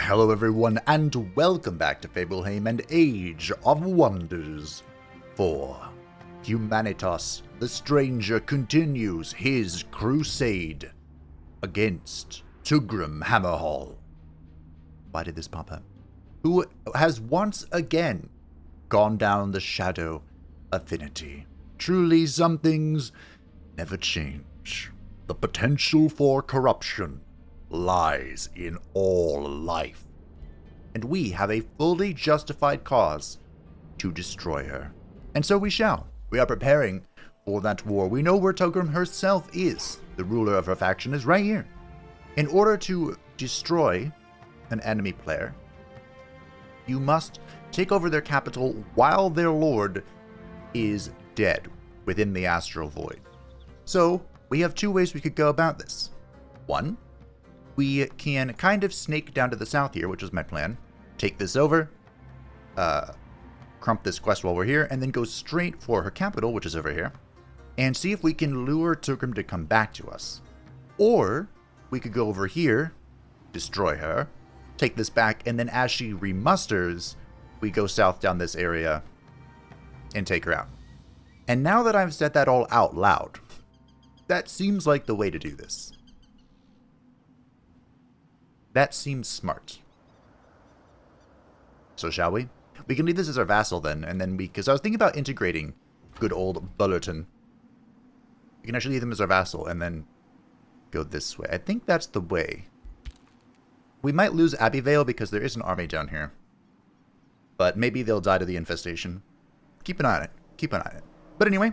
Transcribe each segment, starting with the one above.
Hello everyone, and welcome back to Fableheim and Age of Wonders 4. Humanitas, the Stranger, continues his crusade against Tugrum Hammerhall. Why did this pop up? Who has once again gone down the shadow affinity. Truly, some things never change. The potential for corruption lies in all life, and we have a fully justified cause to destroy her. And so we shall. We are preparing for that war. We know where Tugrum herself is. The ruler of her faction is right here. In order to destroy an enemy player, you must take over their capital while their lord is dead within the astral void. So we have two ways we could go about this. One, we can kind of snake down to the south here, which is my plan. Take this over, crump this quest while we're here, and then go straight for her capital, which is over here, and see if we can lure Tugrum to come back to us. Or we could go over here, destroy her, take this back, and then as she remusters, we go south down this area and take her out. And now that I've said that all out loud, that seems like the way to do this. That seems smart. So shall we? We can leave this as our vassal then, and then because I was thinking about integrating good old Bullerton. We can actually leave them as our vassal and then go this way. I think that's the way. We might lose Abbeyvale because there is an army down here. But maybe they'll die to the infestation. Keep an eye on it. Keep an eye on it. But anyway,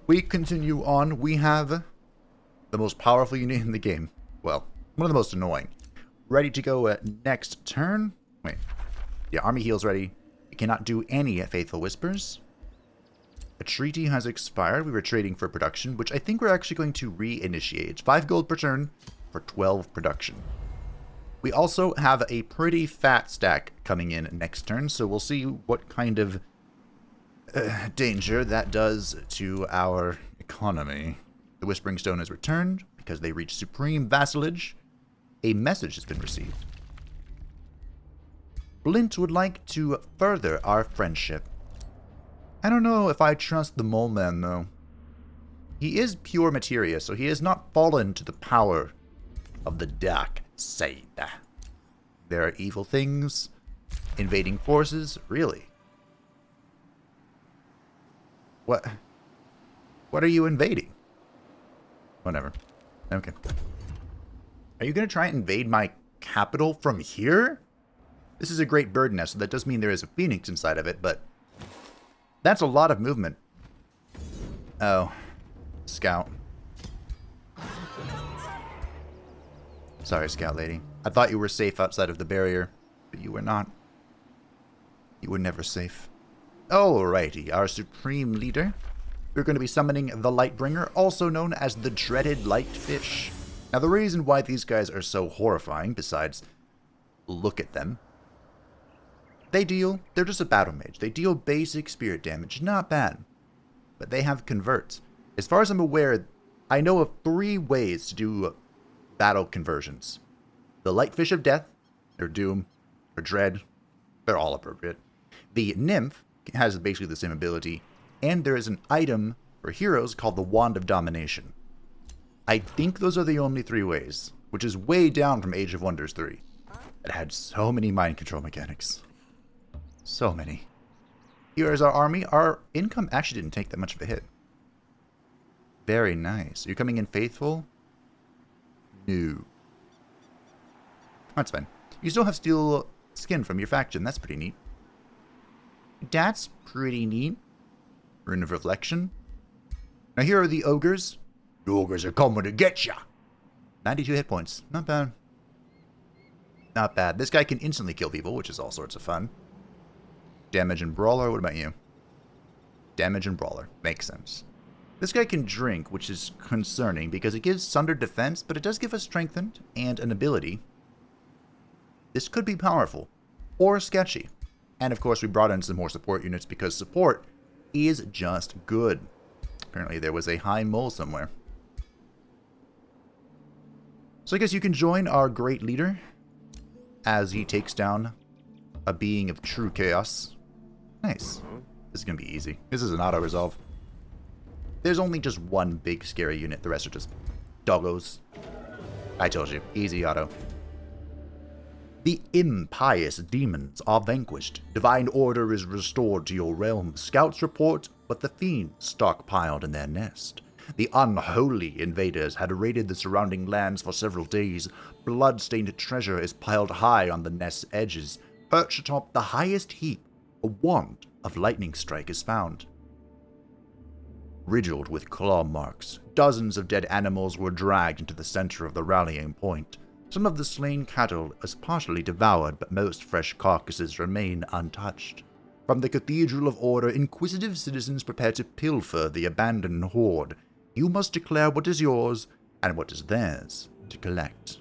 we continue on. We have the most powerful unit in the game. Well, one of the most annoying. Ready to go next turn. Wait. Yeah, army heal's ready. We cannot do any Faithful Whispers. A treaty has expired. We were trading for production, which I think we're actually going to reinitiate. 5 gold per turn for 12 production. We also have a pretty fat stack coming in next turn, so we'll see what kind of danger that does to our economy. The Whispering Stone is returned because they reach supreme vassalage. A message has been received. Blint would like to further our friendship. I don't know if I trust the mole man, though. He is pure materia, so he has not fallen to the power of the dark side. There are evil things, invading forces, really. What are you invading? Whatever. Okay. Are you going to try and invade my capital from here? This is a great bird nest, so that does mean there is a phoenix inside of it, but that's a lot of movement. Oh. Scout. Sorry, Scout Lady. I thought you were safe outside of the barrier, but you were not. You were never safe. Alrighty, our supreme leader. We're going to be summoning the Lightbringer, also known as the Dreaded Lightfish. Now, the reason why these guys are so horrifying, besides, look at them. They're just a battle mage. They deal basic spirit damage. Not bad. But they have converts. As far as I'm aware, I know of 3 ways to do battle conversions. The Lightfish of Death, or Doom, or Dread, they're all appropriate. The Nymph has basically the same ability. And there is an item for heroes called the Wand of Domination. I think those are the only 3 ways, which is way down from Age of Wonders 3. It had so many mind control mechanics. So many. Here is our army. Our income actually didn't take that much of a hit. Very nice. Are you coming in faithful? No. That's fine. You still have steel skin from your faction. That's pretty neat. That's pretty neat. Rune of Reflection. Now here are the ogres. The ogres are coming to get ya. 92 hit points. Not bad. Not bad. This guy can instantly kill people, which is all sorts of fun. Damage and Brawler. What about you? Damage and Brawler. Makes sense. This guy can drink, which is concerning because it gives Sundered Defense, but it does give us Strengthened and an ability. This could be powerful. Or sketchy. And of course we brought in some more support units because support is just good. Apparently there was a high mole somewhere. So I guess you can join our great leader. as he takes down a being of true chaos. Nice. This is going to be easy. This is an auto-resolve. There's only just one big scary unit. The rest are just doggos. I told you. Easy auto. The impious demons are vanquished. Divine order is restored to your realm. Scouts report what the fiends stockpiled in their nest. The unholy invaders had raided the surrounding lands for several days. Blood-stained treasure is piled high on the nest's edges. Perched atop the highest heap, a wand of lightning strike is found. Riddled with claw marks, dozens of dead animals were dragged into the center of the rallying point. Some of the slain cattle is partially devoured, but most fresh carcasses remain untouched. From the Cathedral of Order, inquisitive citizens prepare to pilfer the abandoned hoard. You must declare what is yours and what is theirs to collect.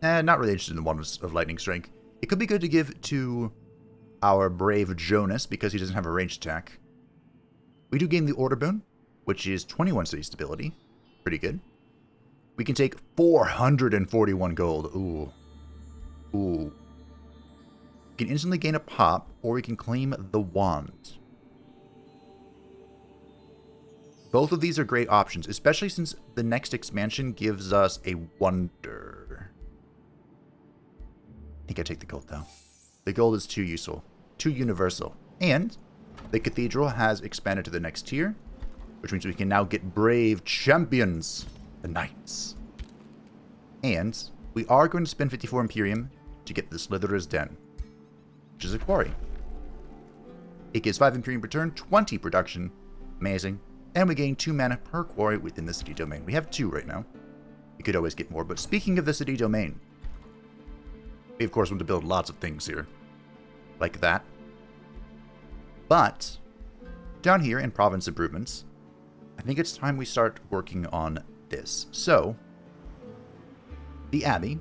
Not really interested in the one of lightning strike. It could be good to give to our brave Jonas because he doesn't have a ranged attack. We do gain the Order Boon, which is 21 city stability. Pretty good. We can take 441 gold. Ooh. We can instantly gain a pop, or we can claim the wand. Both of these are great options, especially since the next expansion gives us a wonder. I think I take the gold, though. The gold is too useful. Too universal. And the cathedral has expanded to the next tier, which means we can now get brave champions. The knights. And we are going to spend 54 Imperium to get the Slitherer's Den, which is a quarry. It gives 5 Imperium per turn, 20 production. Amazing. And we gain 2 mana per quarry within the city domain. We have 2 right now. We could always get more, but speaking of the city domain, we of course want to build lots of things here. Like that. But down here in Province Improvements, I think it's time we start working on this. So, the Abbey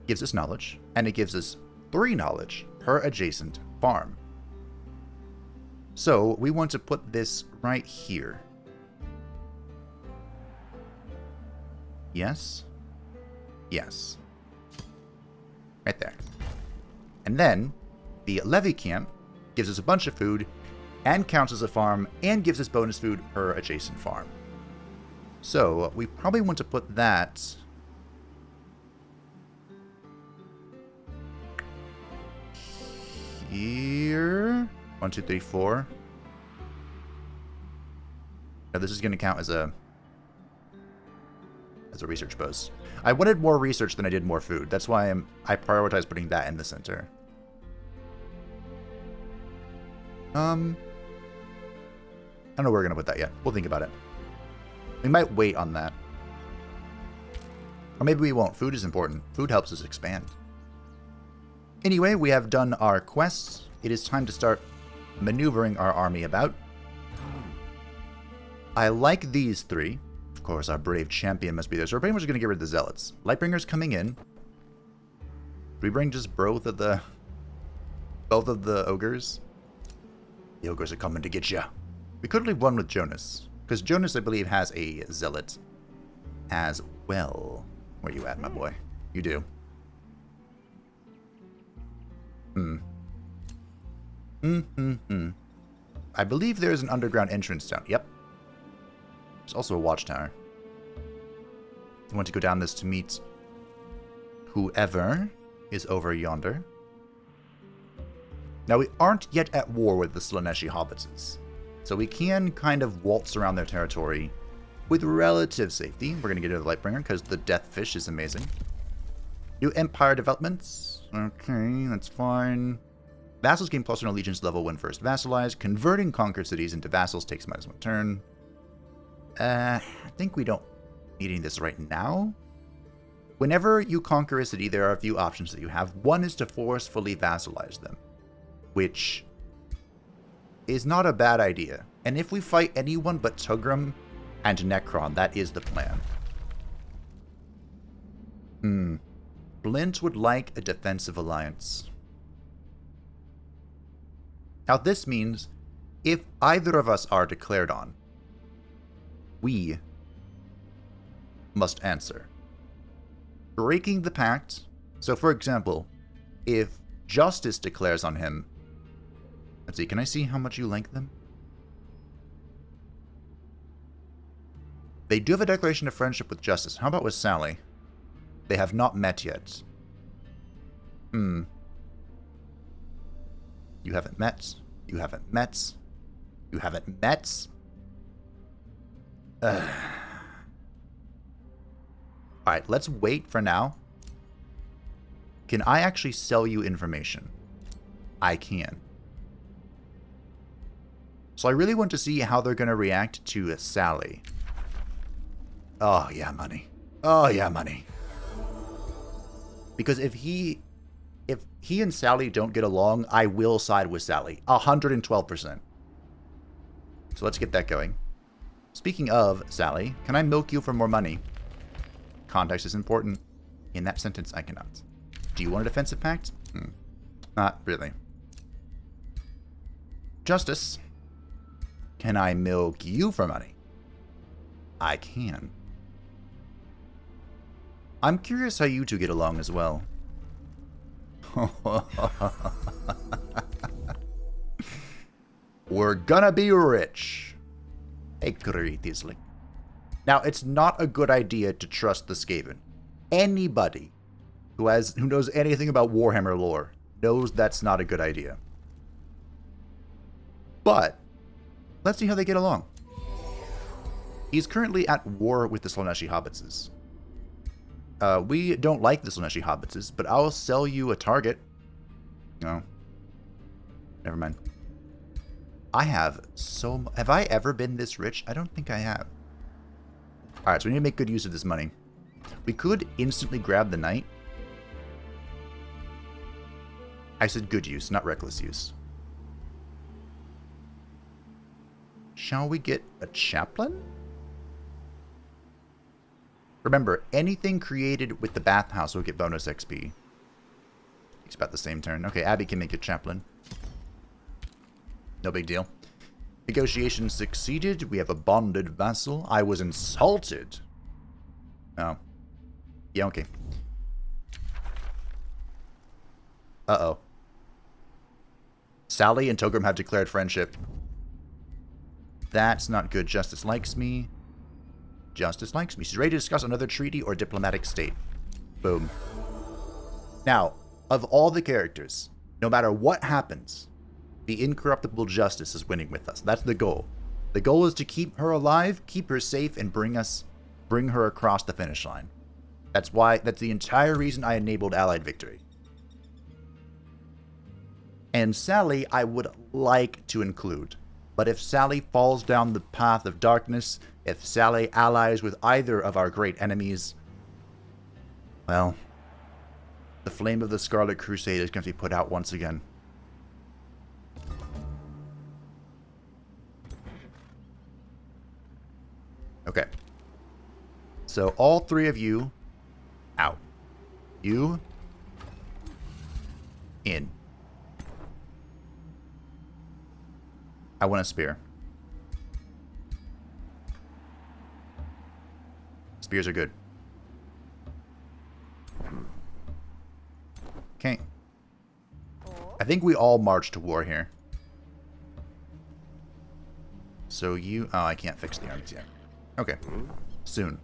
gives us knowledge, and it gives us 3 knowledge per adjacent farm. So, we want to put this right here. Yes. Yes. Right there. And then, the Levy Camp gives us a bunch of food, and counts as a farm, and gives us bonus food per adjacent farm. So, we probably want to put that here. 1, 2, 3, 4. Now, this is going to count as a research post. I wanted more research than I did more food. That's why I prioritize putting that in the center. I don't know where we're going to put that yet. We'll think about it. We might wait on that. Or maybe we won't. Food is important. Food helps us expand. Anyway, we have done our quests. It is time to start maneuvering our army about. I like these 3. Of course, our brave champion must be there. So we're pretty much going to get rid of the zealots. Lightbringer's coming in. Do we bring just both of the ogres? The ogres are coming to get ya. We could leave one with Jonas, because Jonas, I believe, has a zealot as well. Where you at, my boy? You do. I believe there is an underground entrance down. Yep. There's also a watchtower. I want to go down this to meet whoever is over yonder. Now, we aren't yet at war with the Slaneshi hobbitses, so we can kind of waltz around their territory with relative safety. We're going to get rid of the Lightbringer because the Death Fish is amazing. New Empire developments. Okay, that's fine. Vassals gain +1 allegiance level when first vassalized. Converting conquered cities into vassals takes -1 turn. I think we don't need any of this right now. Whenever you conquer a city, there are a few options that you have. One is to forcefully vassalize them, which is not a bad idea. And if we fight anyone but Tugrum and Necron, that is the plan. Blint would like a defensive alliance. Now this means, if either of us are declared on, we must answer. Breaking the pact So, for example, if Justice declares on him... Let's see, can I see how much you like them? They do have a declaration of friendship with Justice. How about with Sally? They have not met yet. You haven't met. You haven't met. You haven't met. Alright, let's wait for now. Can I actually sell you information? I can. So I really want to see how they're going to react to Sally. Oh, yeah, money. Oh, yeah, money. Because if he and Sally don't get along, I will side with Sally. 112%. So let's get that going. Speaking of Sally, can I milk you for more money? Context is important. In that sentence, I cannot. Do you want a defensive pact? Not really. Justice. Can I milk you for money? I can. I'm curious how you two get along as well. We're gonna be rich. Agree, Disling. Now, it's not a good idea to trust the Skaven. Anybody who knows anything about Warhammer lore knows that's not a good idea. But let's see how they get along. He's currently at war with the Slaaneshi Hobbitses. We don't like the Slaaneshi Hobbitses, but I'll sell you a target. No. Never mind. Have I ever been this rich? I don't think I have. Alright, so we need to make good use of this money. We could instantly grab the knight. I said good use, not reckless use. Shall we get a chaplain? Remember, anything created with the bathhouse will get bonus XP. It's about the same turn. Okay, Abby can make a chaplain. No big deal. Negotiations succeeded. We have a bonded vassal. I was insulted. Oh. Yeah, okay. Uh-oh. Sally and Tugrum have declared friendship. That's not good. Justice likes me. Justice likes me. She's ready to discuss another treaty or diplomatic state. Boom. Now, of all the characters, no matter what happens, the incorruptible Justice is winning with us. That's the goal. The goal is to keep her alive, keep her safe, and bring her across the finish line. That's the entire reason I enabled Allied Victory. And Sally, I would like to include. But if Sally falls down the path of darkness, if Sally allies with either of our great enemies, well, the flame of the Scarlet Crusade is going to be put out once again. Okay. So all three of you, out. You, in. I want a spear. Spears are good. Okay. I think we all march to war here. So you... Oh, I can't fix the armies yet. Okay. Soon.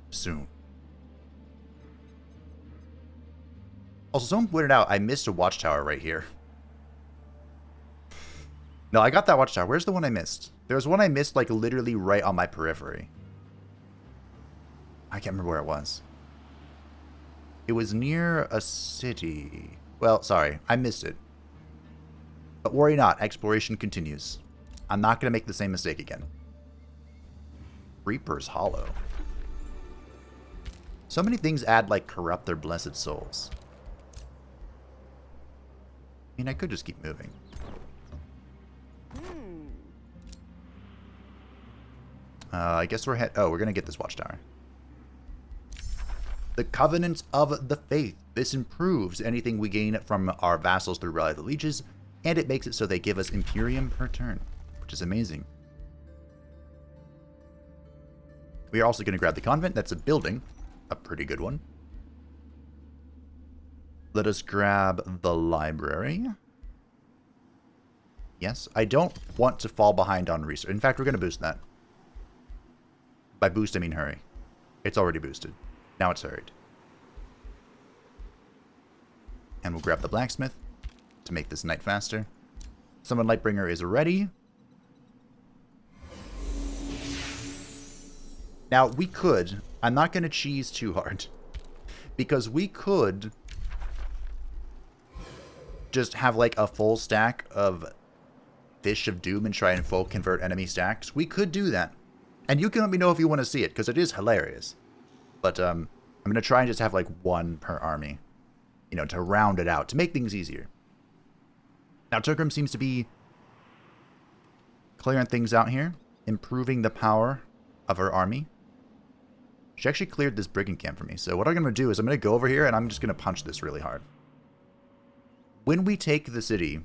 Soon. Also, someone pointed out I missed a watchtower right here. No, I got that watchtower. Where's the one I missed? There was one I missed, like, literally right on my periphery. I can't remember where it was. It was near a city. Well, sorry. I missed it. But worry not. Exploration continues. I'm not going to make the same mistake again. Reaper's Hollow. So many things add, like, corrupt their blessed souls. I mean, I could just keep moving. I guess we're we're going to get this watchtower. The Covenant of the Faith. This improves anything we gain from our vassals through Rally the Lieges, and it makes it so they give us Imperium per turn, which is amazing. We are also going to grab the Convent. That's a building. A pretty good one. Let us grab the library. Yes, I don't want to fall behind on research. In fact, we're going to boost that. By boost, I mean hurry. It's already boosted. Now it's hurried. And we'll grab the blacksmith to make this night faster. Summon Lightbringer is ready. Now, we could... I'm not going to cheese too hard. Because we could... just have like a full stack of Fish of Doom and try and full convert enemy stacks. We could do that. And you can let me know if you want to see it, because it is hilarious. But I'm going to try and just have like one per army. You know, to round it out, to make things easier. Now, Tugrum seems to be clearing things out here. Improving the power of her army. She actually cleared this brigand camp for me. So what I'm going to do is I'm going to go over here and I'm just going to punch this really hard. When we take the city,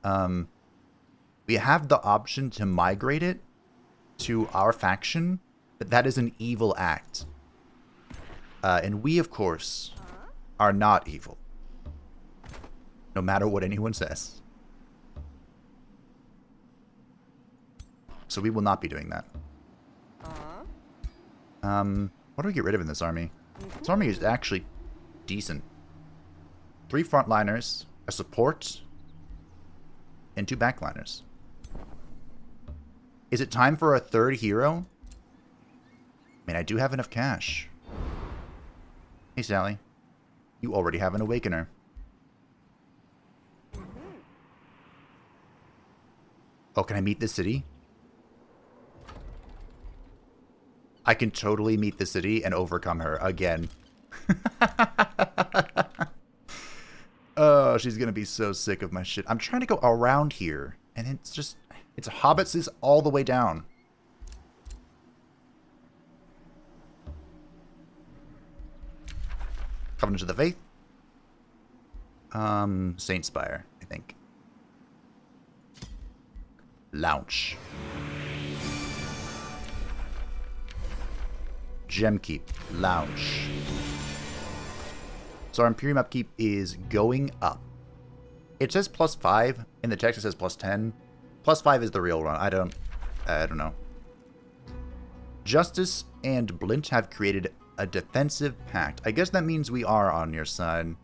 we have the option to migrate it to our faction, but that is an evil act. And we, of course, are not evil. No matter what anyone says. So we will not be doing that. What do we get rid of in this army? This army is actually decent. 3 frontliners, a support, and 2 backliners. Is it time for a 3rd hero? I mean, I do have enough cash. Hey, Sally. You already have an Awakener. Oh, can I meet the city? I can totally meet the city and overcome her again. Oh, she's gonna be so sick of my shit. I'm trying to go around here, and it's just... It's hobbitses all the way down. Covenant of the Faith. Saint Spire, I think. Launch. Gem Keep. Lounge. So our Imperium upkeep is going up. It says +5. In the text it says +10. +5 is the real run. I don't know. Justice and Blint have created a defensive pact. I guess that means we are on your side.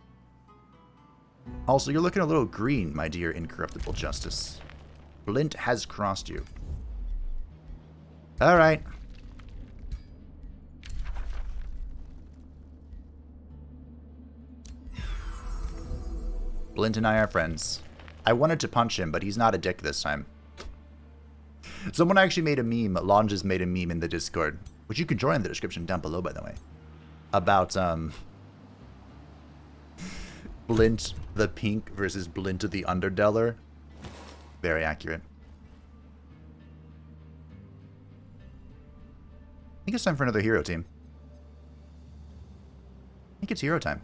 Also, you're looking a little green, my dear incorruptible Justice. Blint has crossed you. Alright. Blint and I are friends. I wanted to punch him, but he's not a dick this time. Someone actually made a meme. Longes made a meme in the Discord, which you can join in the description down below, by the way, about Blint the Pink versus Blint the Underdeller. Very accurate. I think it's time for another hero team. I think it's hero time.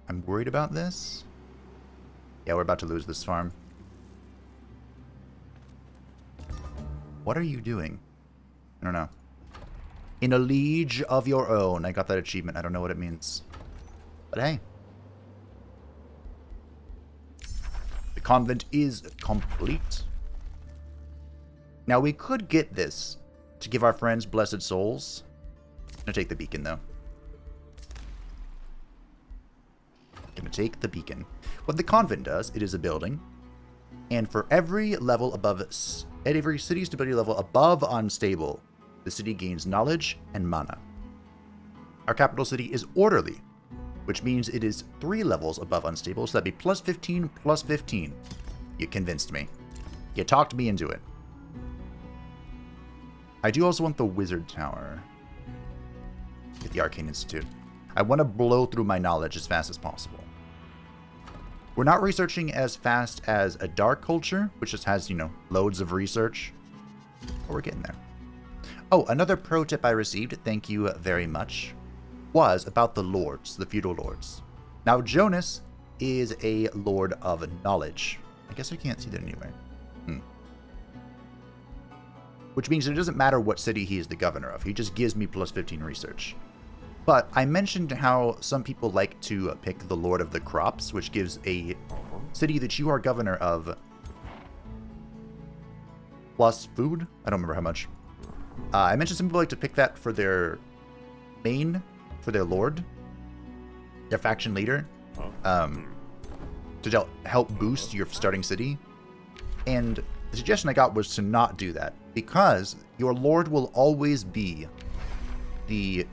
I'm worried about this. Yeah, we're about to lose this farm. What are you doing? I don't know. In a liege of your own. I got that achievement. I don't know what it means. But hey. The convent is complete. Now we could get this to give our friends blessed souls. I'm gonna take the beacon though. Gonna take the beacon. What the convent does, it is a building, and for every level above, at every city stability level above unstable, the city gains knowledge and mana. Our capital city is orderly, which means it is 3 levels above unstable, so that'd be +15, +15. You convinced me. You talked me into it. I do also want the Wizard Tower. Get the Arcane Institute. I want to blow through my knowledge as fast as possible. We're not researching as fast as a Dark Culture, which just has, you know, loads of research. But we're getting there. Oh, another pro tip I received, thank you very much, was about the lords, the feudal lords. Now, Jonas is a lord of knowledge. I guess I can't see that anywhere. which means it doesn't matter what city he is the governor of. He just gives me plus 15 research. But I mentioned how some people like to pick the Lord of the Crops, which gives a city that you are governor of plus food. I don't remember how much. I mentioned some people like to pick that for their main, for their lord, their faction leader, to help boost your starting city. And the suggestion I got was to not do that, because your lord will always be the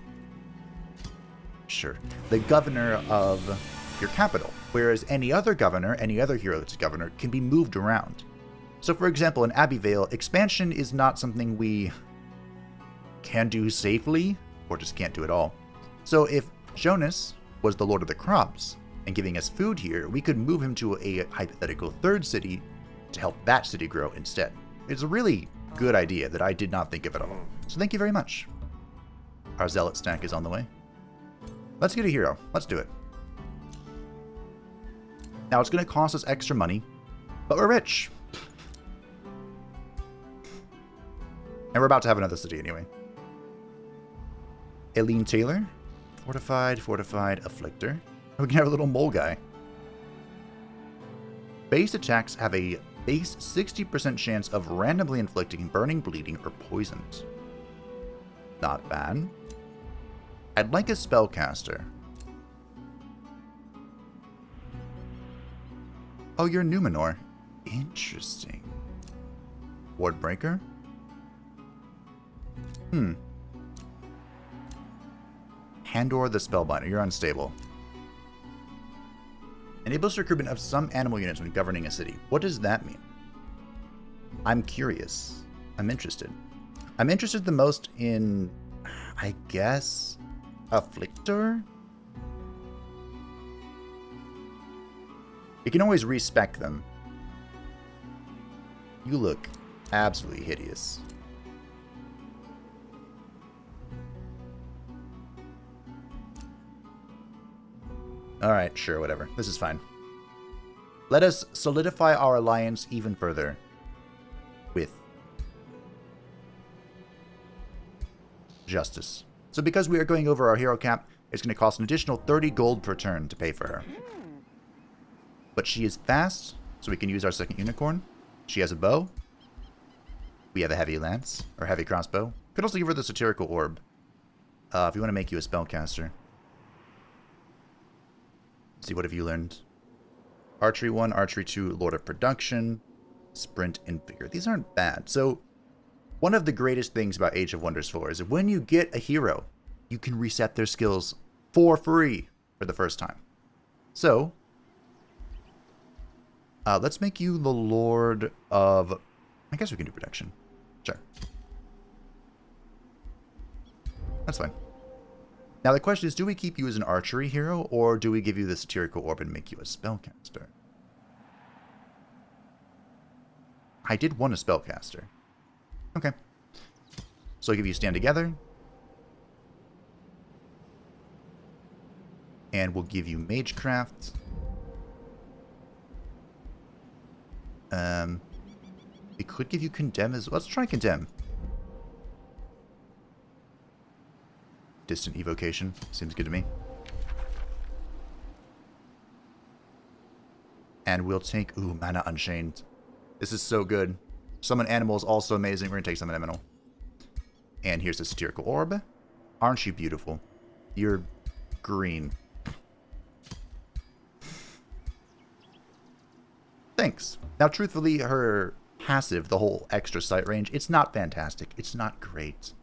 governor of your capital, whereas any other governor, any other hero that's a governor, can be moved around. So for example, in Abbeyvale, expansion is not something we can do safely, or just can't do at all. So if Jonas was the Lord of the Crops and giving us food here, we could move him to a hypothetical third city to help that city grow instead. It's a really good idea that I did not think of at all. So thank you very much. Our zealot stack is on the way. Let's get a hero. Let's do it. Now it's going to cost us extra money, but we're rich. And we're about to have another city anyway. Aileen Taylor. Fortified, afflictor. We can have a little mole guy. Base attacks have a base 60% chance of randomly inflicting burning, bleeding, or poisons. Not bad. I'd like a spellcaster. Oh, you're Numenor. Interesting. Wardbreaker? Handor the Spellbinder. You're unstable. Enables recruitment of some animal units when governing a city. What does that mean? I'm curious. I'm interested. I'm interested the most in, I guess, Afflictor? You can always respec them. You look absolutely hideous. Alright, sure, whatever. This is fine. Let us solidify our alliance even further with Justice. So because we are going over our hero cap, it's going to cost an additional 30 gold per turn to pay for her. But she is fast, so we can use our second unicorn. She has a bow. We have a heavy lance, or heavy crossbow. Could also give her the satirical orb, if you want to make you a spellcaster. Let's see, what have you learned? Archery 1, Archery 2, Lord of Production, Sprint, and Vigor. These aren't bad. So, one of the greatest things about Age of Wonders 4 is that when you get a hero, you can reset their skills for free for the first time. So, let's make you the Lord of... I guess we can do Production. Sure. That's fine. Now the question is, do we keep you as an archery hero, or do we give you the satirical orb and make you a spellcaster? I did want a spellcaster. Okay. So I'll give you Stand Together. And we'll give you Magecraft. We could give you Condemn as well. Let's try Condemn. Distant Evocation. Seems good to me. And we'll take... Ooh, Mana Unchained. This is so good. Summon Animal is also amazing. We're going to take Summon Animal. And here's the Satirical Orb. Aren't you beautiful? You're green. Thanks. Now, truthfully, her passive, the whole extra sight range, it's not fantastic. It's not great.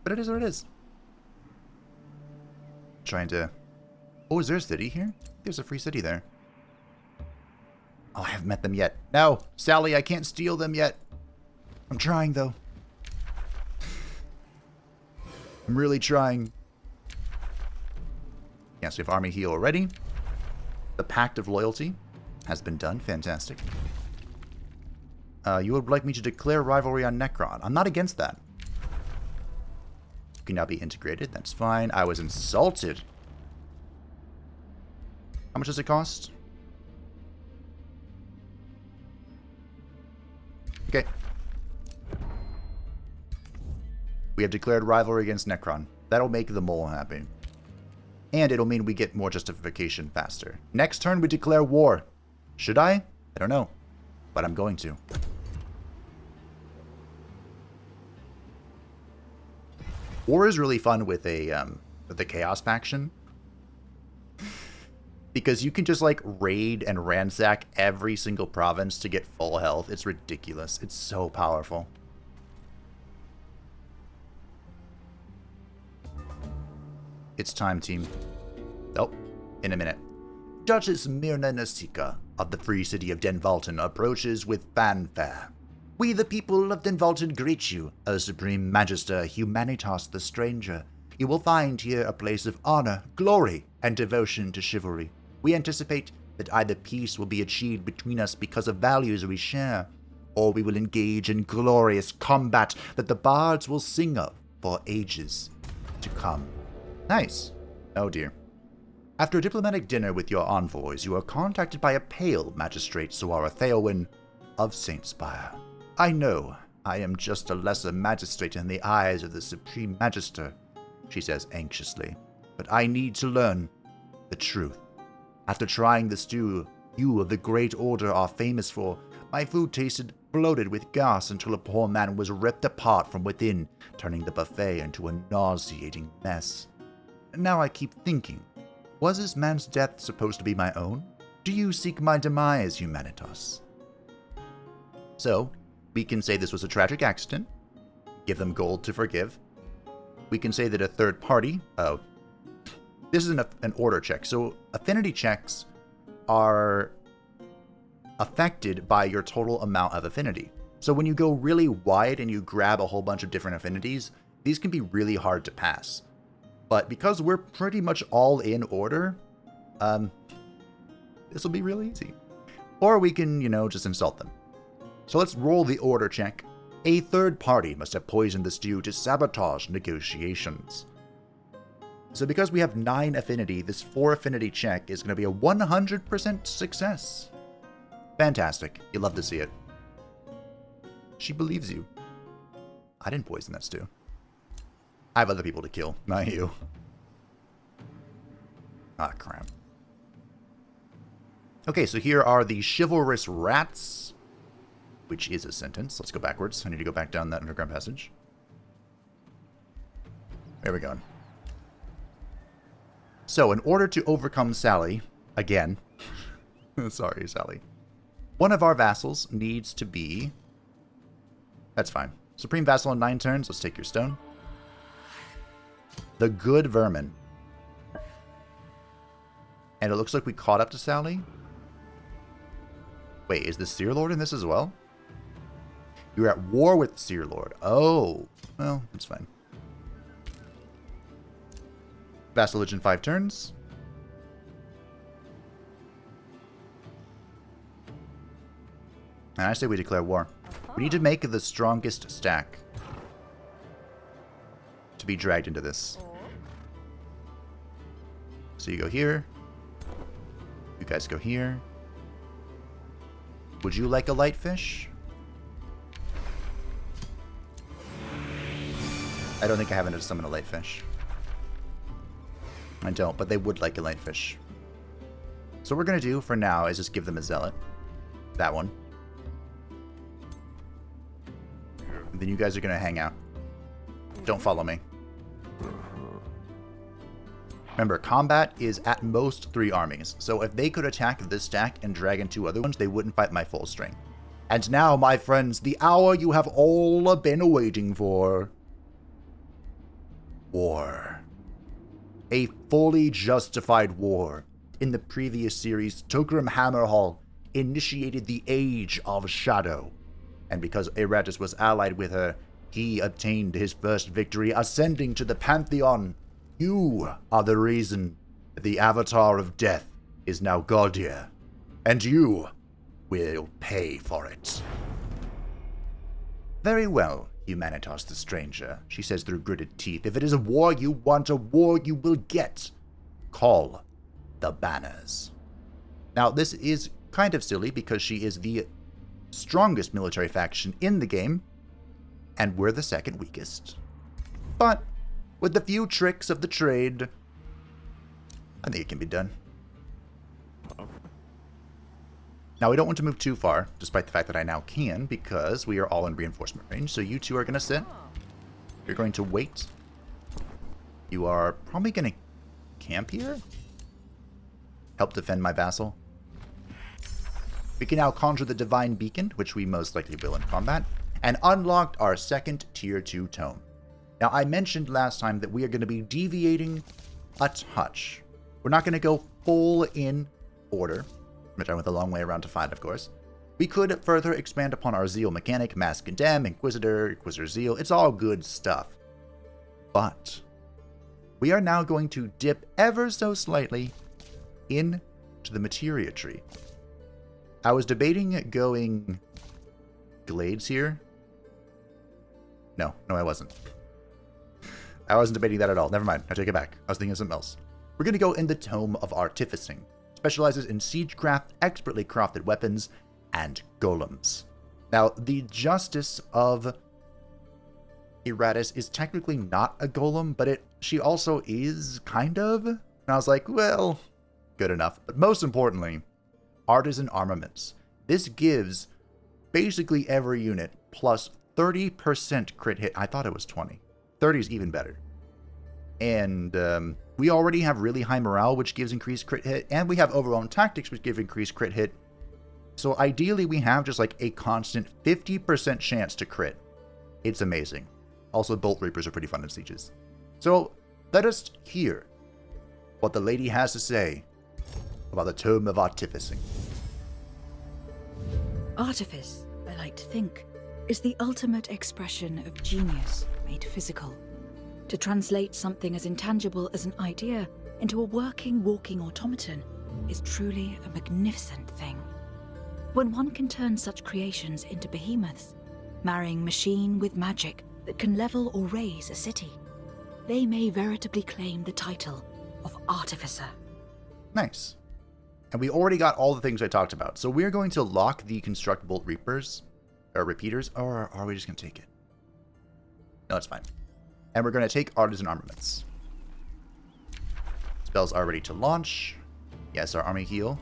But it is what it is. Trying to... Oh, is there a city here? There's a free city there. Oh, I haven't met them yet. No, Sally, I can't steal them yet. I'm trying, though. I'm really trying. Yes, we have Army Heal already. The Pact of Loyalty has been done. Fantastic. You would like me to declare rivalry on Necron. I'm not against that. Can now be integrated. That's fine. I was insulted. How much does it cost? Okay. We have declared rivalry against Necron. That'll make the mole happy. And it'll mean we get more justification faster. Next turn, we declare war. Should I? I don't know. But I'm going to. War is really fun with the Chaos faction. Because you can just, like, raid and ransack every single province to get full health. It's ridiculous. It's so powerful. It's time, team. Oh, in a minute. Duchess Mirna Nasika of the Free City of Denvalton approaches with fanfare. We, the people of Denvalton, greet you, O Supreme Magister Humanitas the Stranger. You will find here a place of honor, glory, and devotion to chivalry. We anticipate that either peace will be achieved between us because of values we share, or we will engage in glorious combat that the bards will sing of for ages to come. Nice. Oh dear. After a diplomatic dinner with your envoys, you are contacted by a pale magistrate, Suara Theowin of Saintspire. I know I am just a lesser magistrate in the eyes of the Supreme Magister, she says anxiously, but I need to learn the truth. After trying the stew you of the Great Order are famous for, my food tasted bloated with gas until a poor man was ripped apart from within, turning the buffet into a nauseating mess. Now I keep thinking, was this man's death supposed to be my own? Do you seek my demise, Humanitas? So, we can say this was a tragic accident, give them gold to forgive. We can say that a third party, this is an order check, so affinity checks are affected by your total amount of affinity. So when you go really wide and you grab a whole bunch of different affinities, these can be really hard to pass. But because we're pretty much all in order, this will be really easy. Or we can, just insult them. So let's roll the order check. A third party must have poisoned the stew to sabotage negotiations. So because we have 9 affinity, this 4 affinity check is going to be a 100% success. Fantastic. You love to see it. She believes you. I didn't poison that stew. I have other people to kill, not you. Ah, crap. Okay, so here are the chivalrous rats, which is a sentence. Let's go backwards. I need to go back down that underground passage. There we go. So, in order to overcome Sally, again, sorry, Sally, one of our vassals needs to be, that's fine. Supreme Vassal in 9 turns, let's take your stone. The Good Vermin. And it looks like we caught up to Sally. Wait, is the Seer Lord in this as well? You're at war with the Seer Lord. Oh, well, that's fine. Vassalage in 5 turns. And I say we declare war. We need to make the strongest stack to be dragged into this. So you go here. You guys go here. Would you like a light fish? I don't think I have enough to summon a light fish. I don't, but they would like a light fish. So what we're going to do for now is just give them a zealot. That one. And then you guys are going to hang out. Don't follow me. Remember, combat is at most 3 armies. So if they could attack this stack and drag in 2 other ones, they wouldn't fight my full strength. And now, my friends, the hour you have all been waiting for. War. A fully justified war. In the previous series, Tugrum Hammerhall initiated the Age of Shadow. And because Iratus was allied with her, he obtained his first victory, ascending to the Pantheon. You are the reason that the Avatar of Death is now Gordia. And you will pay for it. Very well, Humanitas the Stranger, she says through gritted teeth. If it is a war you want, a war you will get. Call the banners. Now, this is kind of silly because she is the strongest military faction in the game, and we're the second weakest. But with a few tricks of the trade, I think it can be done. Now, we don't want to move too far, despite the fact that I now can, because we are all in reinforcement range. So you two are going to sit. You're going to wait. You are probably going to camp here? Help defend my vassal. We can now conjure the Divine Beacon, which we most likely will in combat, and unlocked our second Tier 2 tome. Now, I mentioned last time that we are going to be deviating a touch. We're not going to go full in order, which I went the long way around to find, of course. We could further expand upon our Zeal mechanic, Mass Condemn, Inquisitor Zeal. It's all good stuff. But we are now going to dip ever so slightly into the materia tree. I was debating going Glades here. No, I wasn't. I wasn't debating that at all. Never mind. I take it back. I was thinking of something else. We're going to go in the Tome of Artificing. Specializes in siegecraft, expertly crafted weapons, and golems. Now, the Justice of Iratus is technically not a golem, but she also is, kind of. And I was like, well, good enough. But most importantly, Artisan Armaments. This gives basically every unit plus 30% crit hit. I thought it was 20. 30 is even better. And we already have really high morale, which gives increased crit hit. And we have overwhelm tactics, which give increased crit hit. So ideally, we have just like a constant 50% chance to crit. It's amazing. Also, Bolt Reapers are pretty fun in sieges. So let us hear what the lady has to say about the Tome of Artificing. Artifice, I like to think, is the ultimate expression of genius made physical. To translate something as intangible as an idea into a working, walking automaton is truly a magnificent thing. When one can turn such creations into behemoths, marrying machine with magic that can level or raise a city, they may veritably claim the title of Artificer. Nice. And we already got all the things I talked about. So we're going to lock the Construct Bolt Reapers, or Repeaters, or are we just going to take it? No, it's fine. And we're going to take Artisan Armaments. Spells are ready to launch. Yes, our army heal.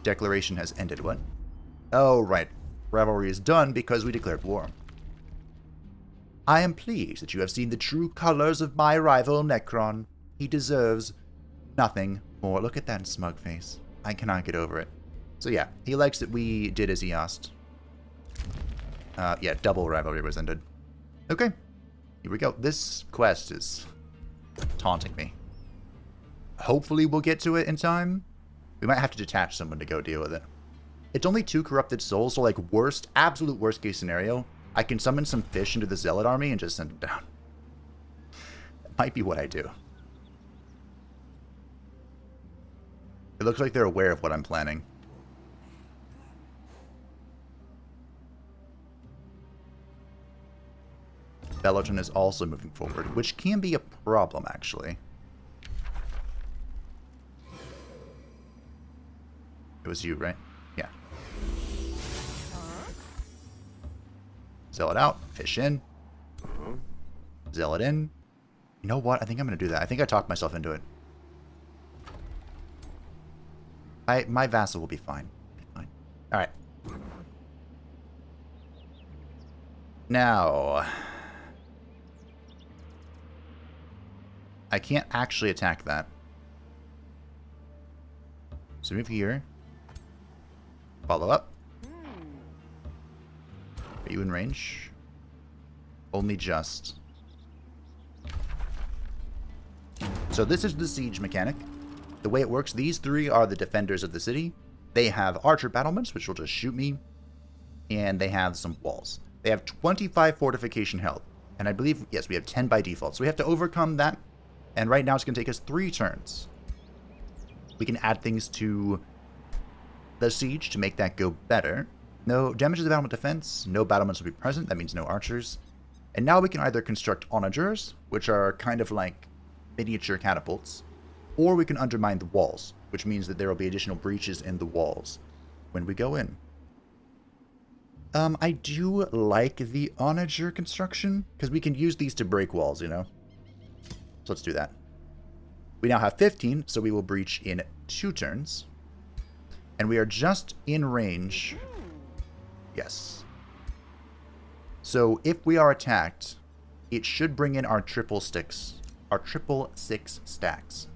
Declaration has ended. What? Oh, right. Rivalry is done because we declared war. I am pleased that you have seen the true colors of my rival Necron. He deserves nothing more. Look at that smug face. I cannot get over it. So yeah, he likes that we did as he asked. Yeah, double rivalry was ended. Okay, here we go. This quest is taunting me. Hopefully we'll get to it in time. We might have to detach someone to go deal with it. It's only 2 corrupted souls, so like absolute worst case scenario, I can summon some fish into the Zealot army and just send them down. That might be what I do. It looks like they're aware of what I'm planning. Bellaton is also moving forward, which can be a problem, actually. It was you, right? Yeah. Zealot out. Fish in. Zealot in. You know what? I think I'm going to do that. I think I talked myself into it. My vassal will be fine. Alright. Now, I can't actually attack that. So move here. Follow up. Are you in range? Only just. So this is the siege mechanic. The way it works, these 3 are the defenders of the city. They have archer battlements, which will just shoot me. And they have some walls. They have 25 fortification health. And I believe, yes, we have 10 by default. So we have to overcome that. And right now it's going to take us 3 turns. We can add things to the siege to make that go better. No damage to the battlement defense. No battlements will be present. That means no archers. And now we can either construct onagers, which are kind of like miniature catapults. Or we can undermine the walls, which means that there will be additional breaches in the walls when we go in. I do like the onager construction, because we can use these to break walls, you know? So let's do that. We now have 15, so we will breach in 2 turns. And we are just in range. Yes. So if we are attacked, it should bring in our triple sticks. Our triple 6 stacks.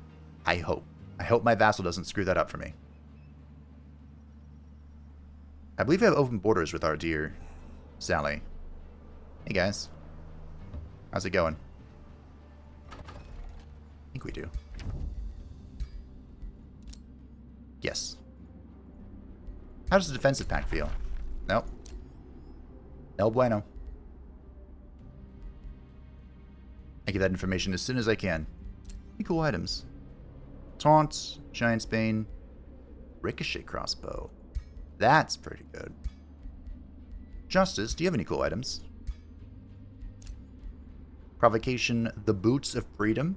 I hope. I hope my vassal doesn't screw that up for me. I believe we have open borders with our dear Sally. Hey guys. How's it going? I think we do. Yes. How does the defensive pack feel? Nope. No bueno. I get that information as soon as I can. Pretty cool items. Taunt, Giant's Bane, Ricochet Crossbow. That's pretty good. Justice, do you have any cool items? Provocation, the Boots of Freedom.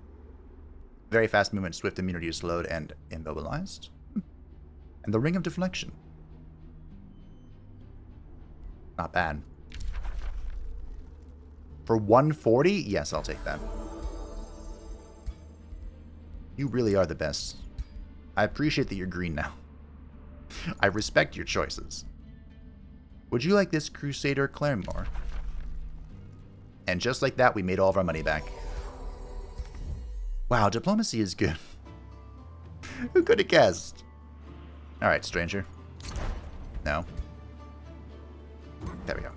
Very fast movement, swift immunity is slowed and immobilized. And the Ring of Deflection. Not bad. For 140? Yes, I'll take that. You really are the best. I appreciate that you're green now. I respect your choices. Would you like this Crusader Claremore? And just like that, we made all of our money back. Wow, diplomacy is good. Who could have guessed? Alright, stranger. No. There we go.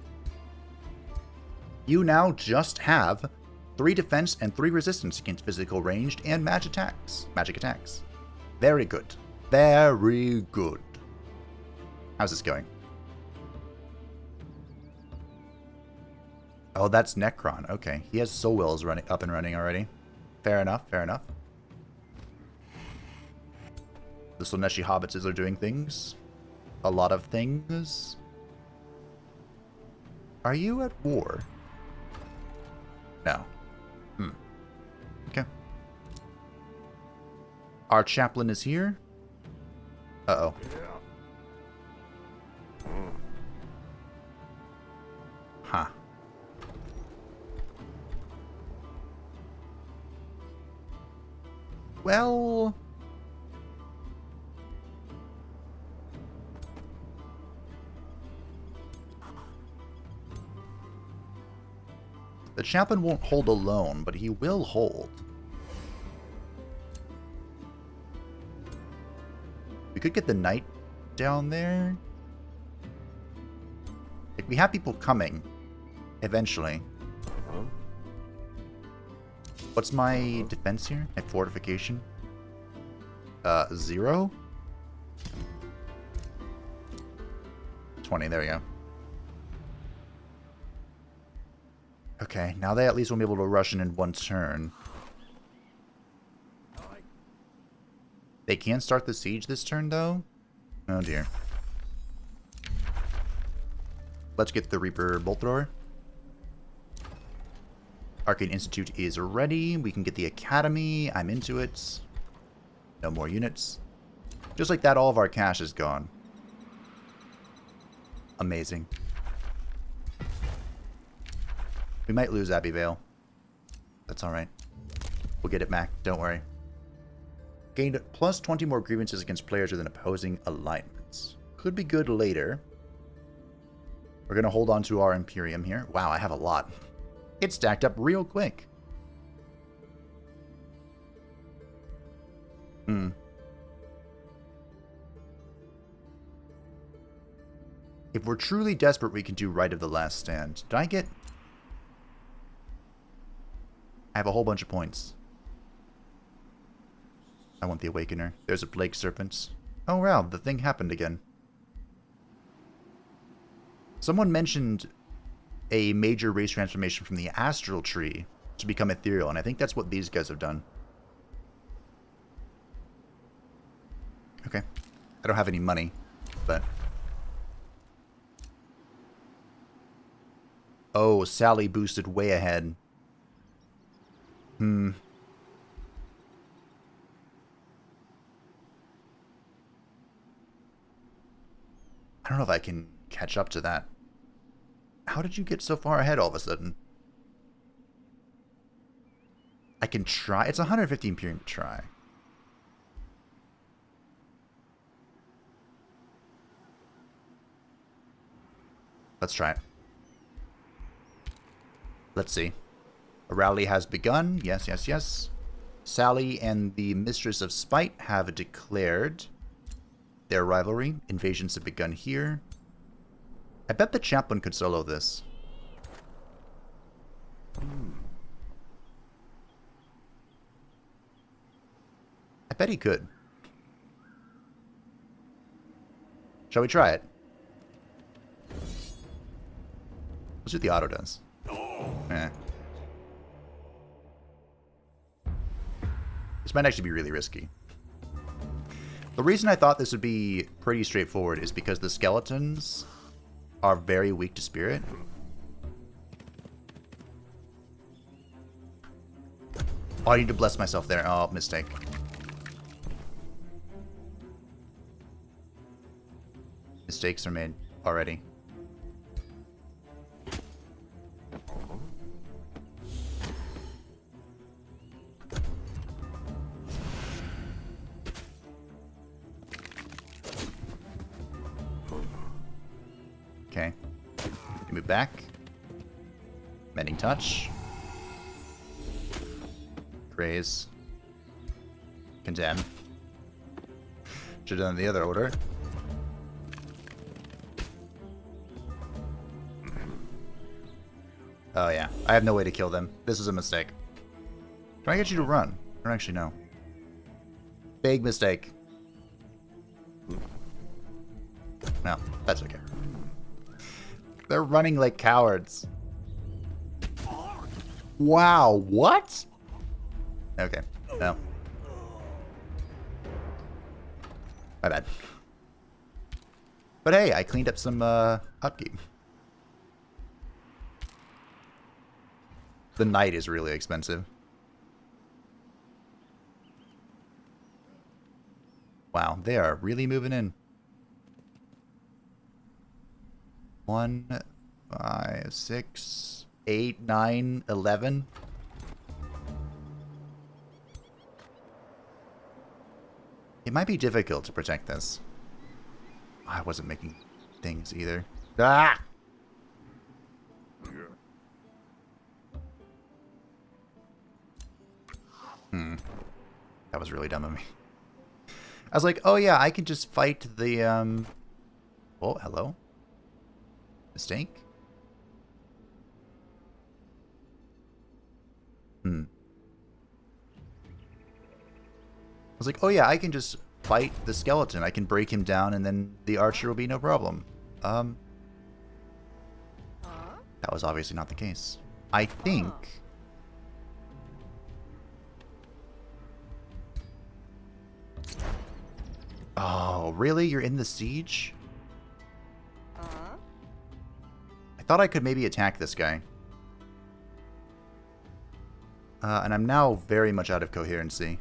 You now just have 3 defense and 3 resistance against physical, ranged, and magic attacks. Very good. Very good. How's this going? Oh, that's Necron. Okay. He has Soul Wills up and running already. Fair enough, fair enough. The Slaaneshi Hobbitses are doing things. A lot of things. Are you at war? No. Okay. Our chaplain is here. Uh-oh. Huh. Well... the chaplain won't hold alone, but he will hold. We could get the knight down there. Like, we have people coming eventually. What's my defense here? My fortification? 0? 20, there we go. Okay, now they at least won't be able to rush in 1 turn. They can start the siege this turn, though? Oh, dear. Let's get the Reaper Bolt Thrower. Arcane Institute is ready. We can get the Academy. I'm into it. No more units. Just like that, all of our cash is gone. Amazing. We might lose Abbey Vale. That's alright. We'll get it back. Don't worry. Gained plus 20 more grievances against players within opposing alignments. Could be good later. We're going to hold on to our Imperium here. Wow, I have a lot. It stacked up real quick. If we're truly desperate, we can do Right of the Last Stand. Did I get... I have a whole bunch of points. I want the Awakener. There's a Plague Serpent. Oh wow, the thing happened again. Someone mentioned a major race transformation from the Astral Tree to become ethereal, and I think that's what these guys have done. Okay. I don't have any money, but... oh, Sally boosted way ahead. I don't know if I can catch up to that. How did you get so far ahead all of a sudden? I can try. It's 150 Imperium to try. Let's try it. Let's see. A rally has begun. Yes, yes, yes. Sally and the Mistress of Spite have declared their rivalry. Invasions have begun here. I bet the chaplain could solo this. I bet he could. Shall we try it? Let's see what the auto does. This might actually be really risky. The reason I thought this would be pretty straightforward is because the skeletons are very weak to spirit. Oh, I need to bless myself there. Oh, mistake. Mistakes are made already. Okay. Move back. Mending touch. Graze. Condemn. Should have done the other order. Oh yeah, I have no way to kill them. This is a mistake. Can I get you to run? I don't actually know. Big mistake. No, that's okay. They're running like cowards. Wow, what? Okay, no. My bad. But hey, I cleaned up some upkeep. The knight is really expensive. Wow, they are really moving in. 1, 5, 6, 8, 9, 11. It might be difficult to protect this. I wasn't making things either. Ah! That was really dumb of me. I was like, oh yeah, I can just fight the, Oh, hello? Mistake? I was like, oh yeah, I can just fight the skeleton. I can break him down and then the archer will be no problem. That was obviously not the case. I think... Oh, really? You're in the siege? I thought I could maybe attack this guy. And I'm now very much out of coherency.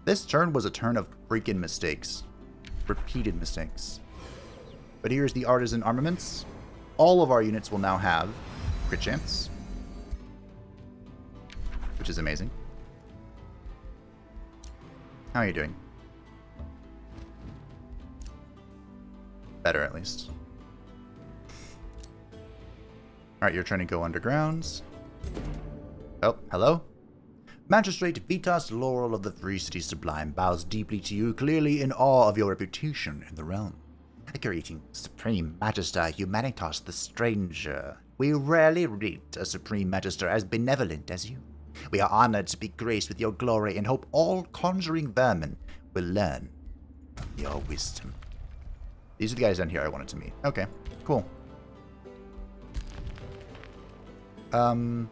This turn was a turn of freaking mistakes. Repeated mistakes. But here's the artisan armaments. All of our units will now have crit chance. Which is amazing. How are you doing? Better, at least. Alright, you're trying to go undergrounds. Oh, hello? Magistrate Vitas Laurel of the Free City Sublime bows deeply to you, clearly in awe of your reputation in the realm. Greeting, Supreme Magister Humanitas the Stranger. We rarely meet a Supreme Magister as benevolent as you. We are honored to be graced with your glory and hope all conjuring vermin will learn your wisdom. These are the guys down here I wanted to meet. Okay, cool. I'm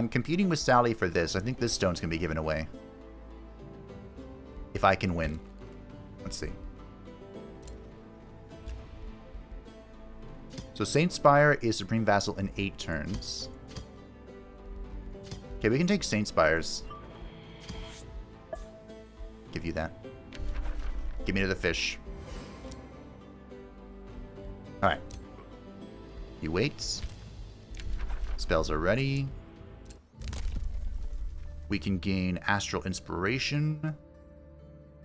competing with Sally for this. I think this stone's going to be given away. If I can win. Let's see. So Saint Spire is Supreme Vassal in 8 turns. Okay, we can take Saint Spires. Give you that. Give me to the fish. Alright. He waits. Spells are ready. We can gain Astral Inspiration,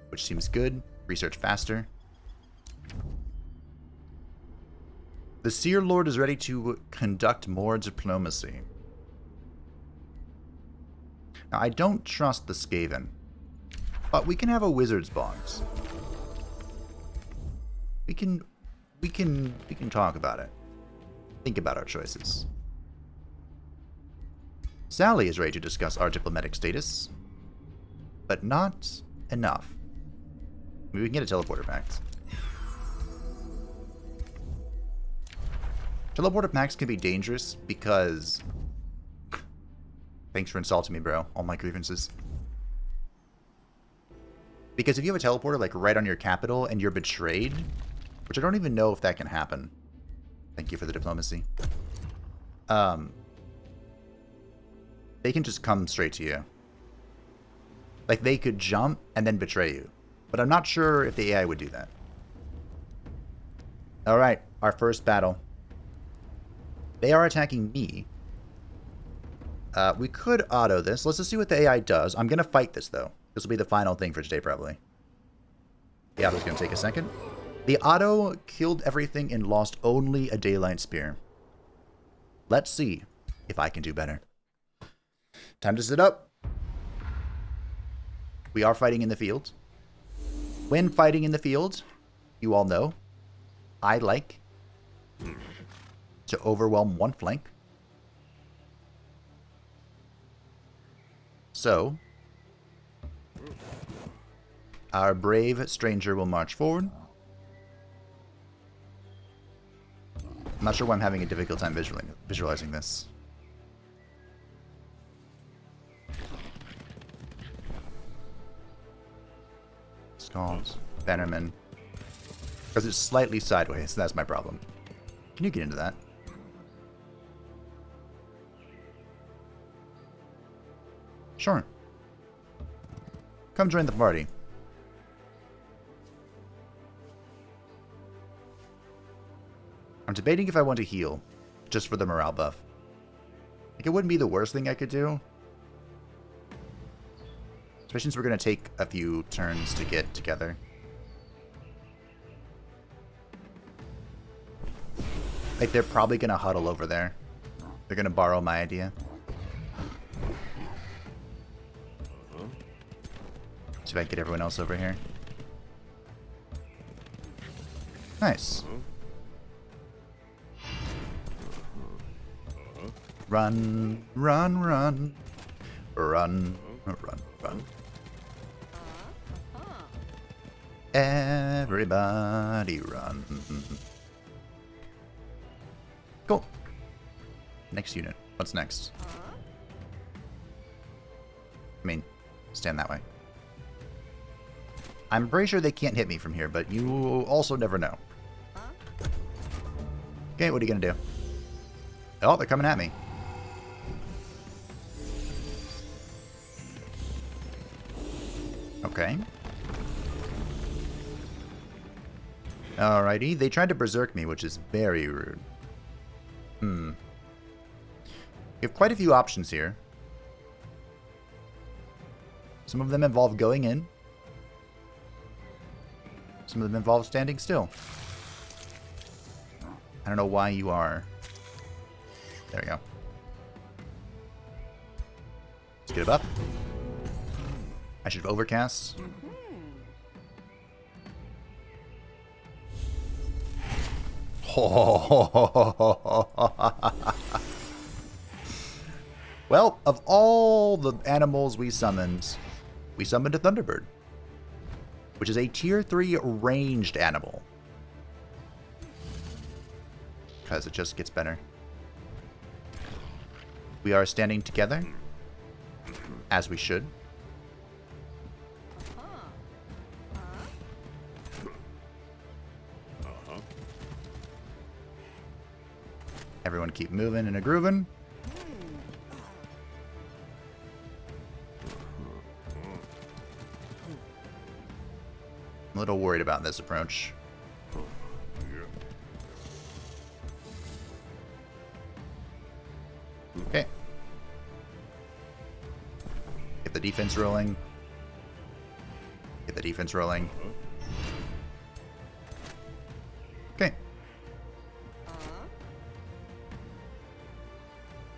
which seems good. Research faster. The Seer Lord is ready to conduct more diplomacy. Now, I don't trust the Skaven, but we can have a Wizard's Box. We can talk about it. Think about our choices. Sally is ready to discuss our diplomatic status, but not enough. Maybe we can get a teleporter pact. Teleporter packs can be dangerous because... Thanks for insulting me, bro. All my grievances. Because if you have a teleporter, like, right on your capital and you're betrayed, which I don't even know if that can happen. Thank you for the diplomacy. They can just come straight to you. Like, they could jump and then betray you. But I'm not sure if the AI would do that. Alright, our first battle. They are attacking me. We could auto this. Let's just see what the AI does. I'm going to fight this, though. This will be the final thing for today, probably. The auto's going to take a second. The auto killed everything and lost only a Daylight Spear. Let's see if I can do better. Time to sit up. We are fighting in the field. When fighting in the field, you all know, I like to overwhelm one flank. So, our brave stranger will march forward. I'm not sure why I'm having a difficult time visualizing this. Skulls, Bannerman. Because it's slightly sideways, that's my problem. Can you get into that? Sure. Come join the party. I'm debating if I want to heal, just for the morale buff. Like, it wouldn't be the worst thing I could do. Especially since we're going to take a few turns to get together. Like, they're probably going to huddle over there. They're going to borrow my idea. See if I can get everyone else over here. Nice. Run, run, run. Run, run, run. Everybody run. Cool. Next unit. What's next? I mean, stand that way. I'm pretty sure they can't hit me from here, but you also never know. Okay, what are you gonna do? Oh, they're coming at me. Okay. Alrighty, they tried to berserk me, which is very rude. You have quite a few options here. Some of them involve going in. Some of them involve standing still. I don't know why you are. There we go. Let's get it up. I should have overcast. Well, of all the animals we summoned a Thunderbird, which is a tier 3 ranged animal. Because it just gets better. We are standing together, as we should. Everyone keep moving and a-grooving. I'm a little worried about this approach. Okay. Get the defense rolling. Get the defense rolling. Okay.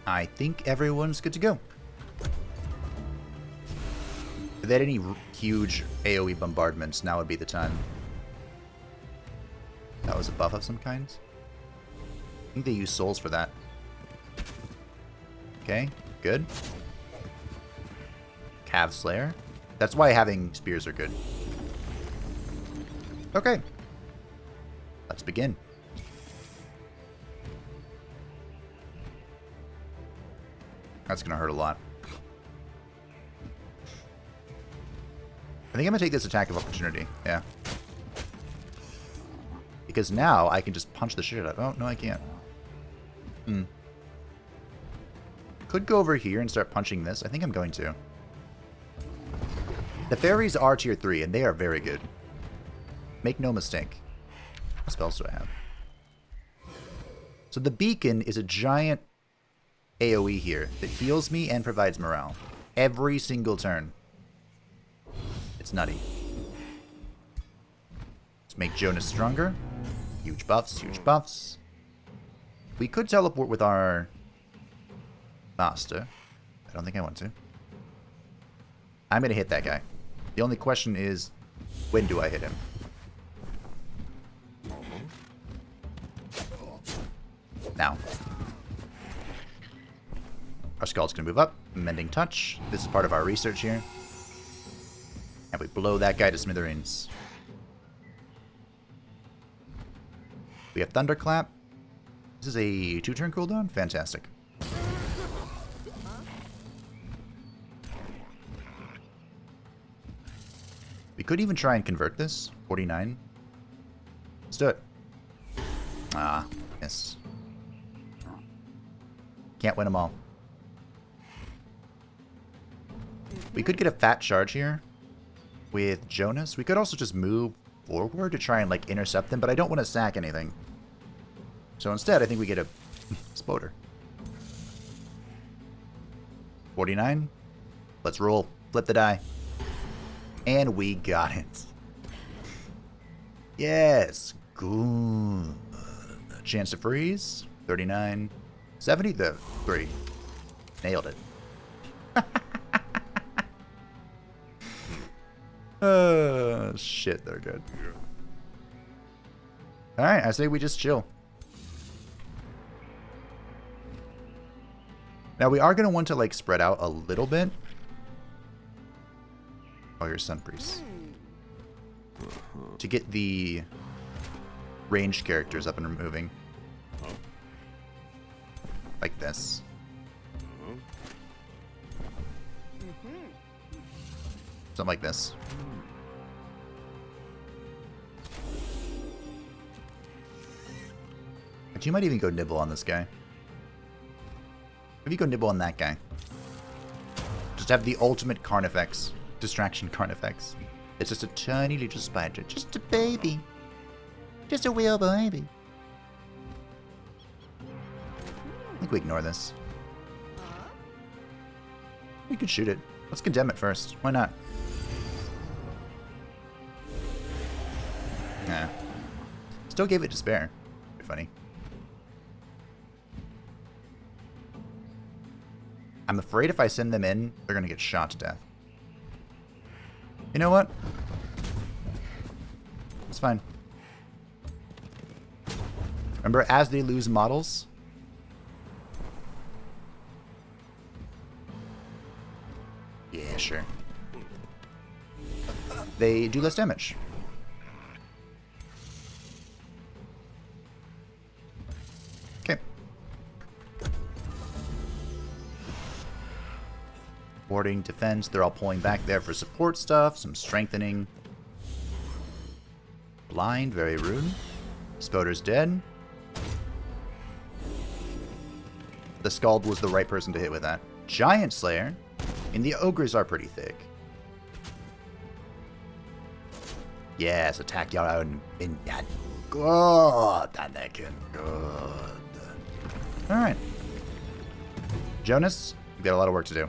I think everyone's good to go. If they had any huge AoE bombardments, now would be the time. That was a buff of some kind. I think they use souls for that. Okay, good. Cav Slayer. That's why having spears are good. Okay. Let's begin. That's gonna hurt a lot. I think I'm gonna take this attack of opportunity. Yeah. Because now I can just punch the shit out of it. Oh, no, I can't. Could go over here and start punching this. I think I'm going to. The fairies are tier 3, and they are very good. Make no mistake. What spells do I have? So the beacon is a giant AoE here that heals me and provides morale. Every single turn. It's nutty. Let's make Jonas stronger. Huge buffs, huge buffs. We could teleport with our master. I don't think I want to. I'm going to hit that guy. The only question is, when do I hit him? Now. Our skull's going to move up. Mending touch. This is part of our research here. And we blow that guy to smithereens. We have Thunderclap. This is a 2-turn cooldown? Fantastic. We could even try and convert this. 49. Let's do it. Ah, miss. Can't win them all. We could get a fat charge here with Jonas. We could also just move forward to try and, like, intercept them, but I don't want to sack anything. So instead, I think we get a Spoder. 49. Let's roll. Flip the die. And we got it. Yes. Good. Chance to freeze. 39. 70. The 3. Nailed it. Shit, they're good. Alright, I say we just chill. Now, we are going to want to, like, spread out a little bit. Oh, here's Sun Priest. To get the ranged characters up and moving. Like this. Something like this. But you might even go nibble on this guy. Maybe go nibble on that guy. Just have the ultimate Carnifex. Distraction Carnifex. It's just a tiny little spider. Just a baby. Just a real baby. I think we ignore this. We could shoot it. Let's condemn it first. Why not? Nah. Still gave it despair. Pretty funny. I'm afraid if I send them in, they're going to get shot to death. You know what? It's fine. Remember, as they lose models... Yeah, sure. They do less damage. Okay. Warding, defense, they're all pulling back there for support stuff, some strengthening. Blind, very rude. Spoder's dead. The Scald was the right person to hit with that. Giant Slayer. And the ogres are pretty thick. Yes, attack your own minion. Good, Anakin. Good. Alright. Jonas, you've got a lot of work to do.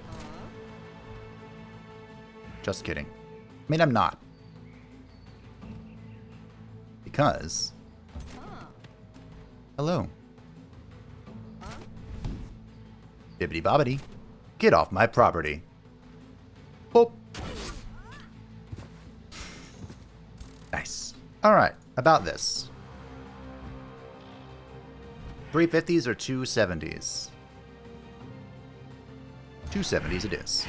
Just kidding. I mean, I'm not. Because... Hello. Bibbidi bobbidi. Get off my property. Boop. Nice. Alright, about this. 350s or 270s? 270s it is.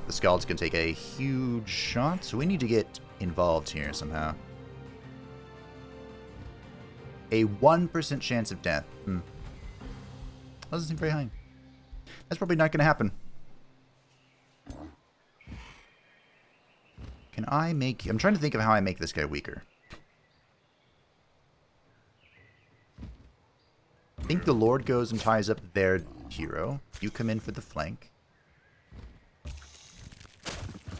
The Scalds can take a huge shot, so we need to get involved here somehow. A 1% chance of death. Doesn't seem very high. That's probably not going to happen. Can I make... I'm trying to think of how I make this guy weaker. I think the Lord goes and ties up their hero. You come in for the flank.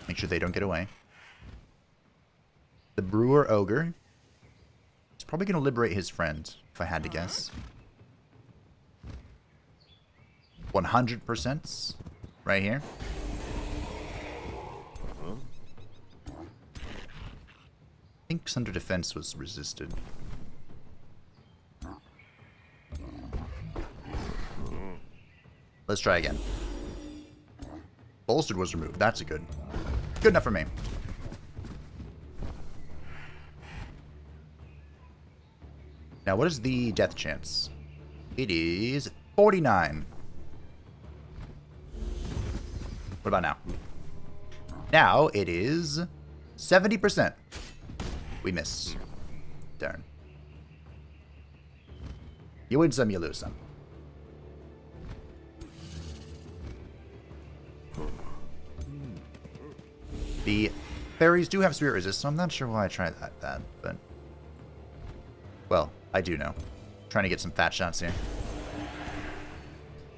Make sure they don't get away. The Brewer Ogre is probably going to liberate his friend, if I had to guess. 100% right here. I think Sunder Defense was resisted. Let's try again. Bolstered was removed. That's a good enough for me. Now, what is the death chance? It is 49. What about now? Now it is 70%. We miss. Darn. You win some, you lose some. The fairies do have spirit resist, so I'm not sure why I tried that, but... Well, I do know. Trying to get some fat shots here.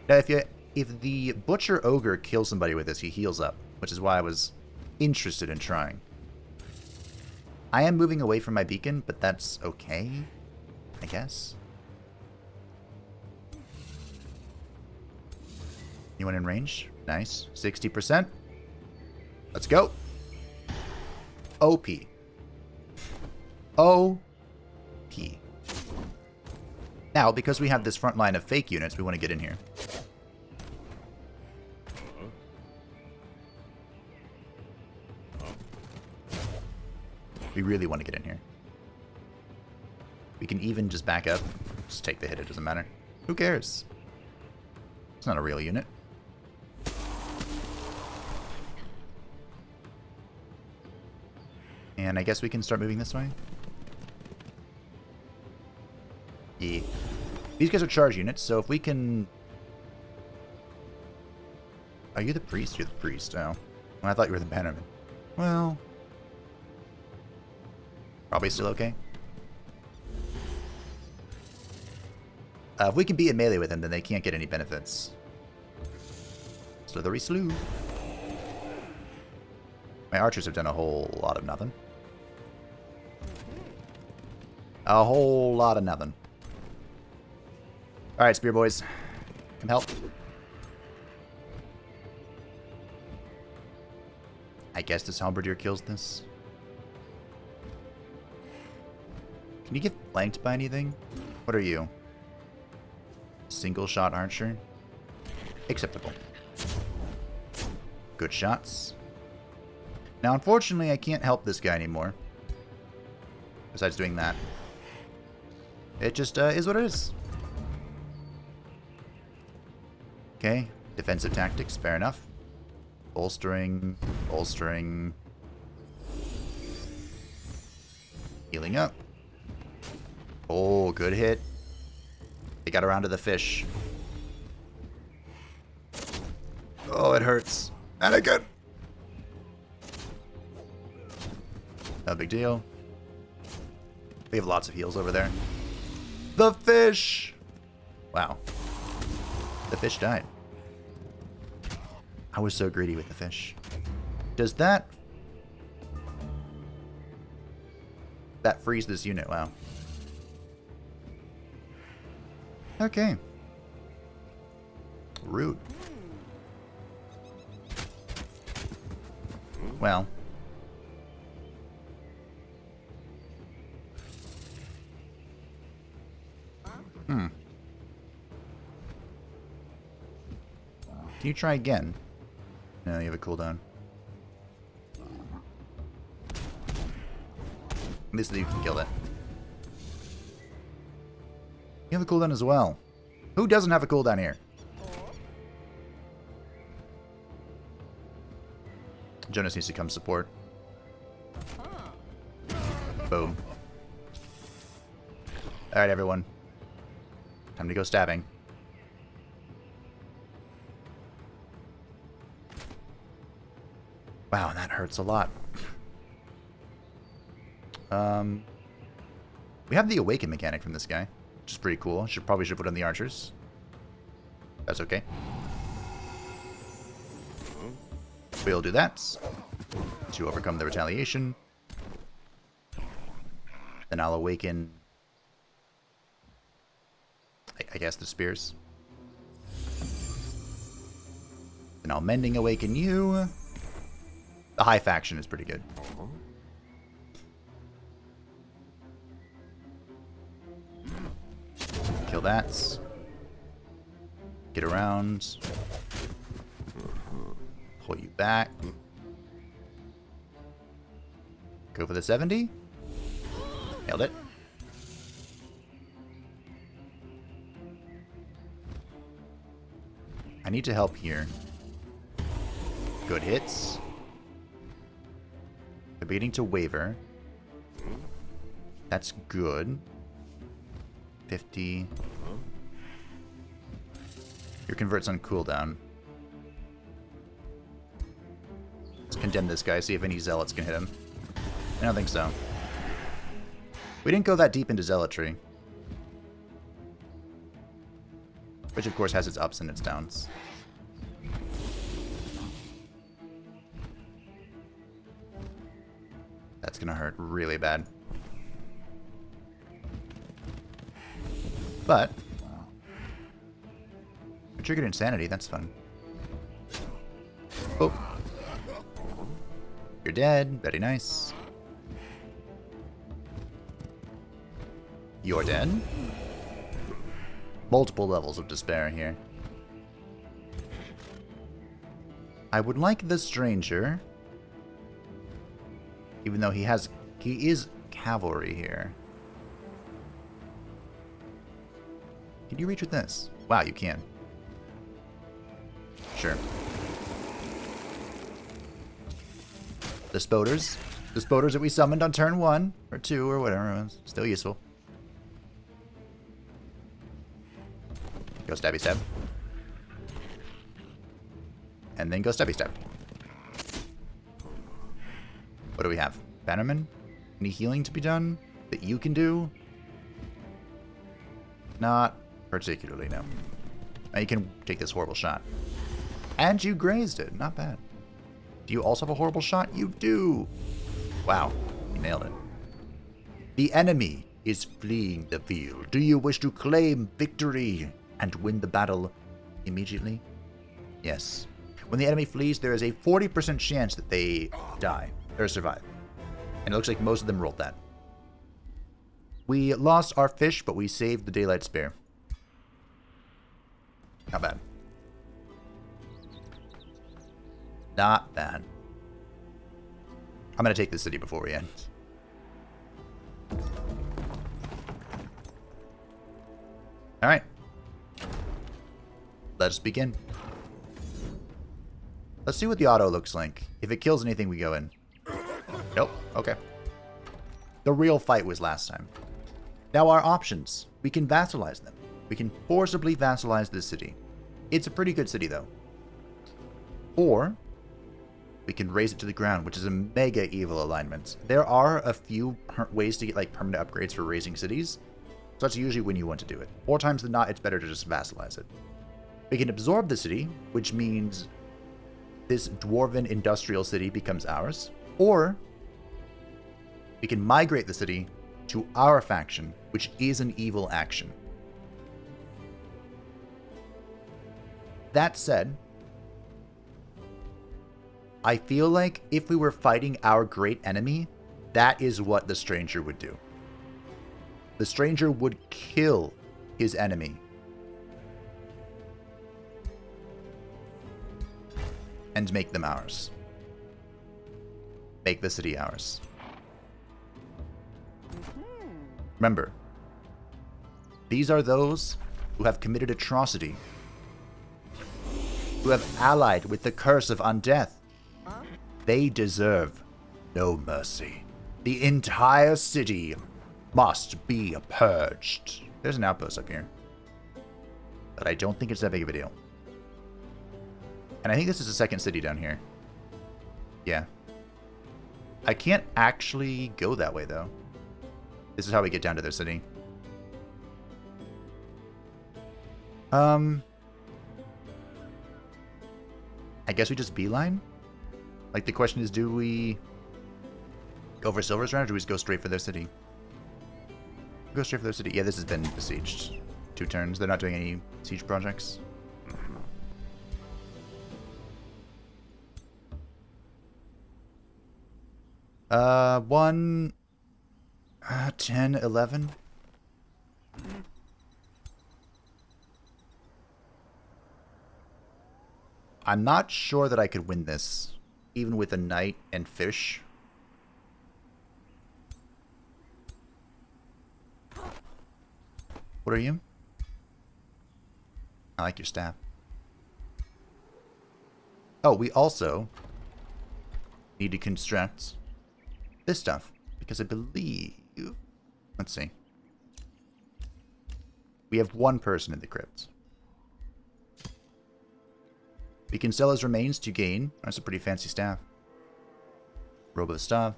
Now, if the Butcher Ogre kills somebody with this, he heals up, which is why I was interested in trying. I am moving away from my beacon, but that's okay, I guess. Anyone in range? Nice. 60%. Let's go. OP. OP. Now, because we have this front line of fake units, we want to get in here. We really want to get in here. We can even just back up. Just take the hit, it doesn't matter. Who cares? It's not a real unit. And I guess we can start moving this way. Yeah. These guys are charge units, so if we can... Are you the priest? You're the priest. Oh. Well, I thought you were the bannerman. Well... Probably still okay. If we can be in melee with him, then they can't get any benefits. Slithery slew. My archers have done a whole lot of nothing. A whole lot of nothing. Alright, spear boys. Come help. I guess this halberdier kills this. Can you get flanked by anything? What are you? Single shot archer? Acceptable. Good shots. Now, unfortunately, I can't help this guy anymore. Besides doing that. It just is what it is. Okay. Defensive tactics. Fair enough. Bolstering. Bolstering. Healing up. Oh, good hit. They got around to the fish. Oh, it hurts. Not a good. No big deal. We have lots of heals over there. The fish! Wow. The fish died. I was so greedy with the fish. Does that... That freeze this unit? Wow. Okay. Rude. Well. Can you try again? No, you have a cooldown. At least you can kill it. You have a cooldown as well. Who doesn't have a cooldown here? Jonas needs to come support. Boom. Alright, everyone. Time to go stabbing. Wow, that hurts a lot. We have the awaken mechanic from this guy, which is pretty cool. Probably should put on the archers. That's okay. We'll do that to overcome the retaliation. Then I'll awaken, I guess, the spears. Then I'll mending awaken you. The high faction is pretty good. Kill that. Get around. Pull you back. Go for the 70. Nailed it. I need to help here. Good hits. They're beginning to waver. That's good. 50. Your convert's on cooldown. Let's condemn this guy, see if any zealots can hit him. I don't think so. We didn't go that deep into zealotry. Which of course has its ups and its downs. That's gonna hurt really bad. But we triggered insanity, that's fun. Oh. You're dead, very nice. You're dead. Multiple levels of despair here. I would like the stranger. Even though he is cavalry here. Can you reach with this? Wow, you can. Sure. The spoders. The spoders that we summoned on turn 1 or 2 or whatever it was. Still useful. Go stabby stab. And then go stabby stab. What do we have? Bannerman? Any healing to be done that you can do? Not particularly, no. Now you can take this horrible shot. And you grazed it. Not bad. Do you also have a horrible shot? You do. Wow. You nailed it. The enemy is fleeing the field. Do you wish to claim victory and win the battle immediately? Yes. When the enemy flees, there is a 40% chance that they die or survive. And it looks like most of them rolled that. We lost our fish, but we saved the daylight spare. Not bad. Not bad. I'm going to take the city before we end. Alright. Let us begin. Let's see what the auto looks like. If it kills anything, we go in. Nope. Okay. The real fight was last time. Now our options. We can vassalize them. We can forcibly vassalize this city. It's a pretty good city, though. Or we can raise it to the ground, which is a mega evil alignment. There are a few ways to get like permanent upgrades for raising cities. So that's usually when you want to do it. More times than not, it's better to just vassalize it. We can absorb the city, which means this dwarven industrial city becomes ours. Or we can migrate the city to our faction, which is an evil action. That said, I feel like if we were fighting our great enemy, that is what the stranger would do. The stranger would kill his enemy and make them ours. Make the city ours. Remember, these are those who have committed atrocity, who have allied with the curse of undeath. They deserve no mercy. The entire city must be purged. There's an outpost up here, but I don't think it's that big of a deal. And I think this is the second city down here. Yeah. I can't actually go that way, though. This is how we get down to their city. I guess we just beeline? Like, the question is, do we go for Silver's round, or do we just go straight for their city? Go straight for their city. Yeah, this has been besieged. 2 turns. They're not doing any siege projects. One... 10, 11? I'm not sure that I could win this, even with a knight and fish. What are you? I like your staff. Oh, we also need to construct this stuff, because I believe... Let's see. We have 1 person in the crypt. We can sell his remains to gain. That's a pretty fancy staff. Robe of Staff.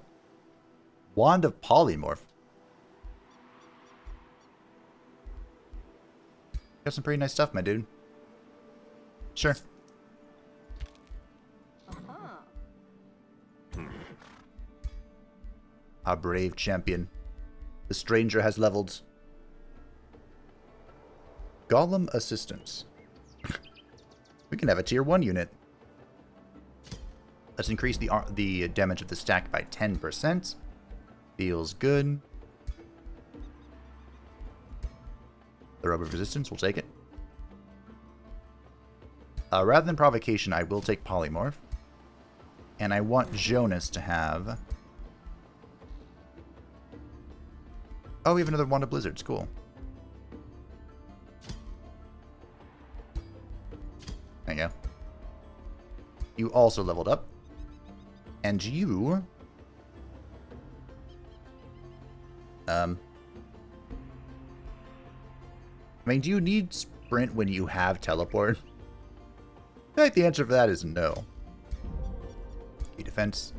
Wand of Polymorph. Got some pretty nice stuff, my dude. Sure. Our brave champion. The stranger has leveled. Golem Assistance. We can have a tier 1 unit. Let's increase the damage of the stack by 10%. Feels good. The Robe of Resistance, we'll take it. Rather than Provocation, I will take Polymorph. And I want Jonas to have... Oh, we have another Wand of Blizzards. Cool. There you go. You also leveled up. And you... I mean, do you need sprint when you have teleport? I feel like the answer for that is no. Key defense.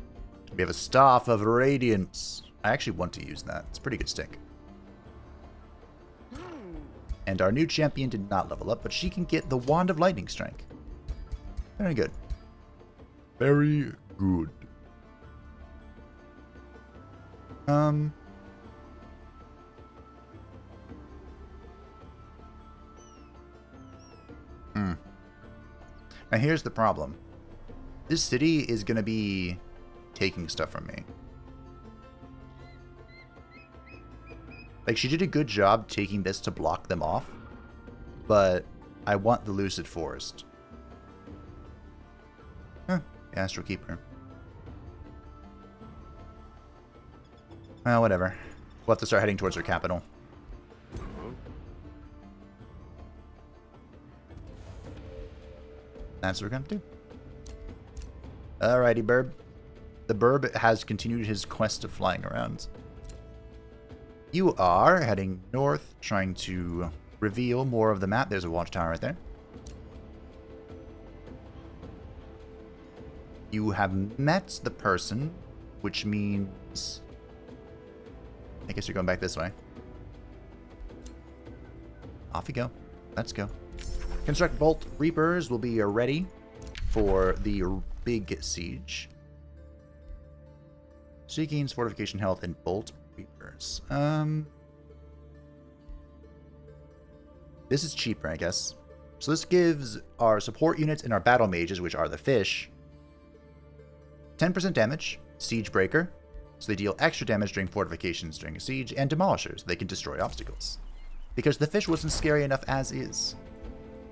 We have a Staff of Radiance. I actually want to use that. It's a pretty good stick. And our new champion did not level up, but she can get the Wand of Lightning Strike. Very good. Very good. Now here's the problem. This city is going to be taking stuff from me. Like, she did a good job taking this to block them off, but I want the Lucid Forest. Huh, the Astral Keeper. Well, whatever. We'll have to start heading towards our capital. That's what we're gonna do. Alrighty, Burb. The Burb has continued his quest of flying around. You are heading north, trying to reveal more of the map. There's a watchtower right there. You have met the person, which means... I guess you're going back this way. Off you go. Let's go. Construct Bolt Reapers will be ready for the big siege. She gains Fortification Health and Bolt Reapers. This is cheaper, I guess. So this gives our support units and our battle mages, which are the fish, 10% damage, siege breaker, so they deal extra damage during fortifications during a siege, and demolishers, they can destroy obstacles. Because the fish wasn't scary enough as is.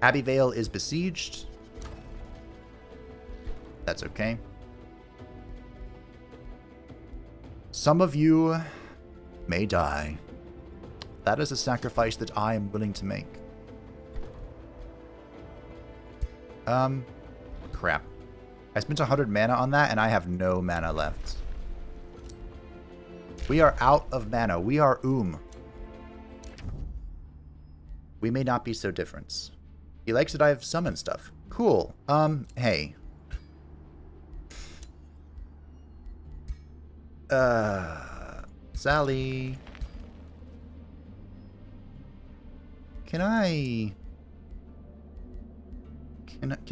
Abbey Vale is besieged. That's okay. Some of you may die. That is a sacrifice that I am willing to make. Crap. I spent 100 mana on that, and I have no mana left. We are out of mana. We are We may not be so different. He likes that I have summoned stuff. Cool. Hey. Sally. Can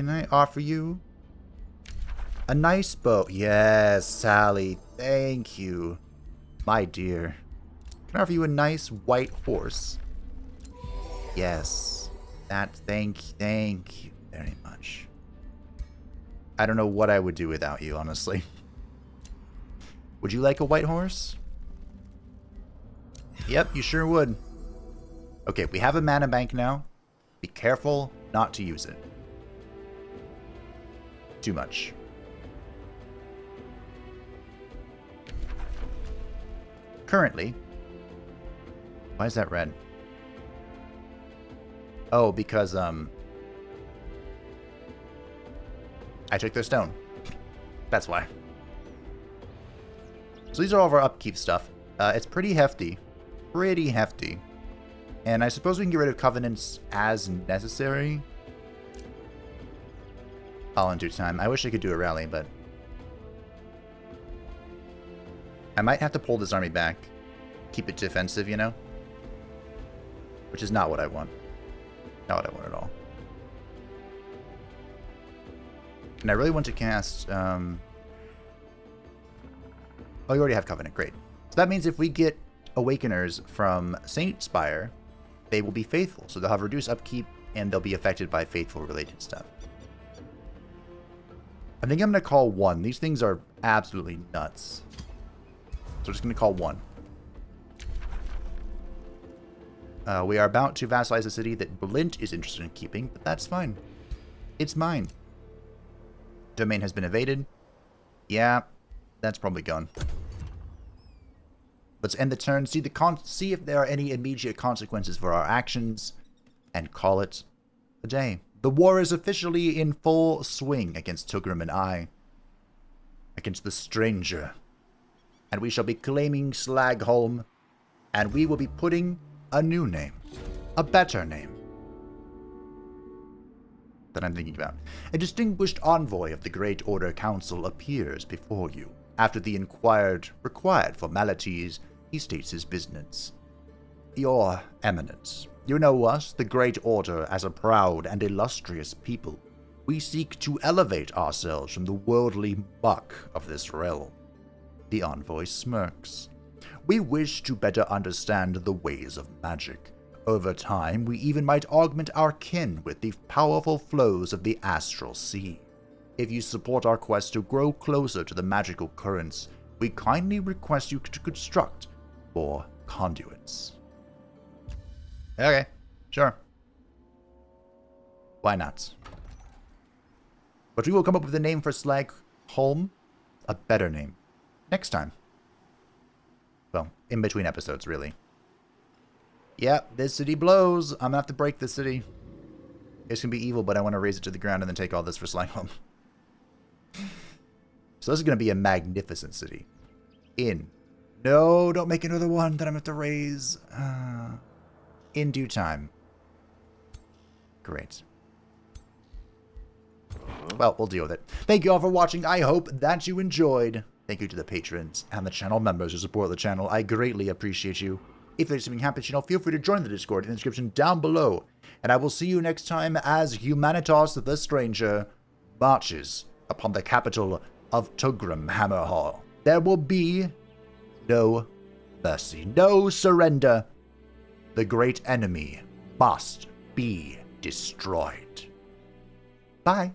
I offer you a nice bow? Yes, Sally. Thank you, my dear. Can I offer you a nice white horse? Yes. Thank you very much. I don't know what I would do without you, honestly. Would you like a white horse? Yep, you sure would. Okay, we have a mana bank now. Be careful not to use it. Too much. Currently, why is that red? Oh, because, I took their stone. That's why. So these are all of our upkeep stuff. It's pretty hefty. Pretty hefty. And I suppose we can get rid of covenants as necessary. All in due time. I wish I could do a rally, but I might have to pull this army back. Keep it defensive, you know? Which is not what I want. Not what I want at all. And I really want to cast... Oh, you already have Covenant. Great. So that means if we get Awakeners from Saint Spire, they will be faithful. So they'll have reduced upkeep, and they'll be affected by faithful-related stuff. I think I'm going to call one. These things are absolutely nuts. So I'm just going to call one. We are about to vassalize a city that Blint is interested in keeping, but that's fine. It's mine. Domain has been evaded. Yeah, that's probably gone. Let's end the turn, see if there are any immediate consequences for our actions, and call it a day. The war is officially in full swing against Tugrum and I. Against the stranger. And we shall be claiming Slagholm, and we will be putting a new name. A better name. That I'm thinking about. A distinguished envoy of the Great Order Council appears before you. After the required formalities, he states his business. Your Eminence, you know us, the Great Order, as a proud and illustrious people. We seek to elevate ourselves from the worldly muck of this realm. The envoy smirks. We wish to better understand the ways of magic. Over time, we even might augment our kin with the powerful flows of the astral sea. If you support our quest to grow closer to the magical currents, we kindly request you to construct 4 conduits. Okay, sure. Why not? But we will come up with a name for Slagholm, a better name, next time. Well, in between episodes, really. Yep, this city blows. I'm gonna have to break this city. It's gonna be evil, but I want to raise it to the ground and then take all this for Slagholm. So this is gonna be a magnificent city. No, don't make another one that I'm gonna have to raise. In due time. Great. Well, we'll deal with it. Thank you all for watching. I hope that you enjoyed. Thank you to the patrons and the channel members who support the channel. I greatly appreciate you. If there's something happening, feel free to join the Discord in the description down below. And I will see you next time as Humanitas the Stranger marches upon the capital of Tugrum Hammerhall. There will be no mercy, no surrender. The great enemy must be destroyed. Bye.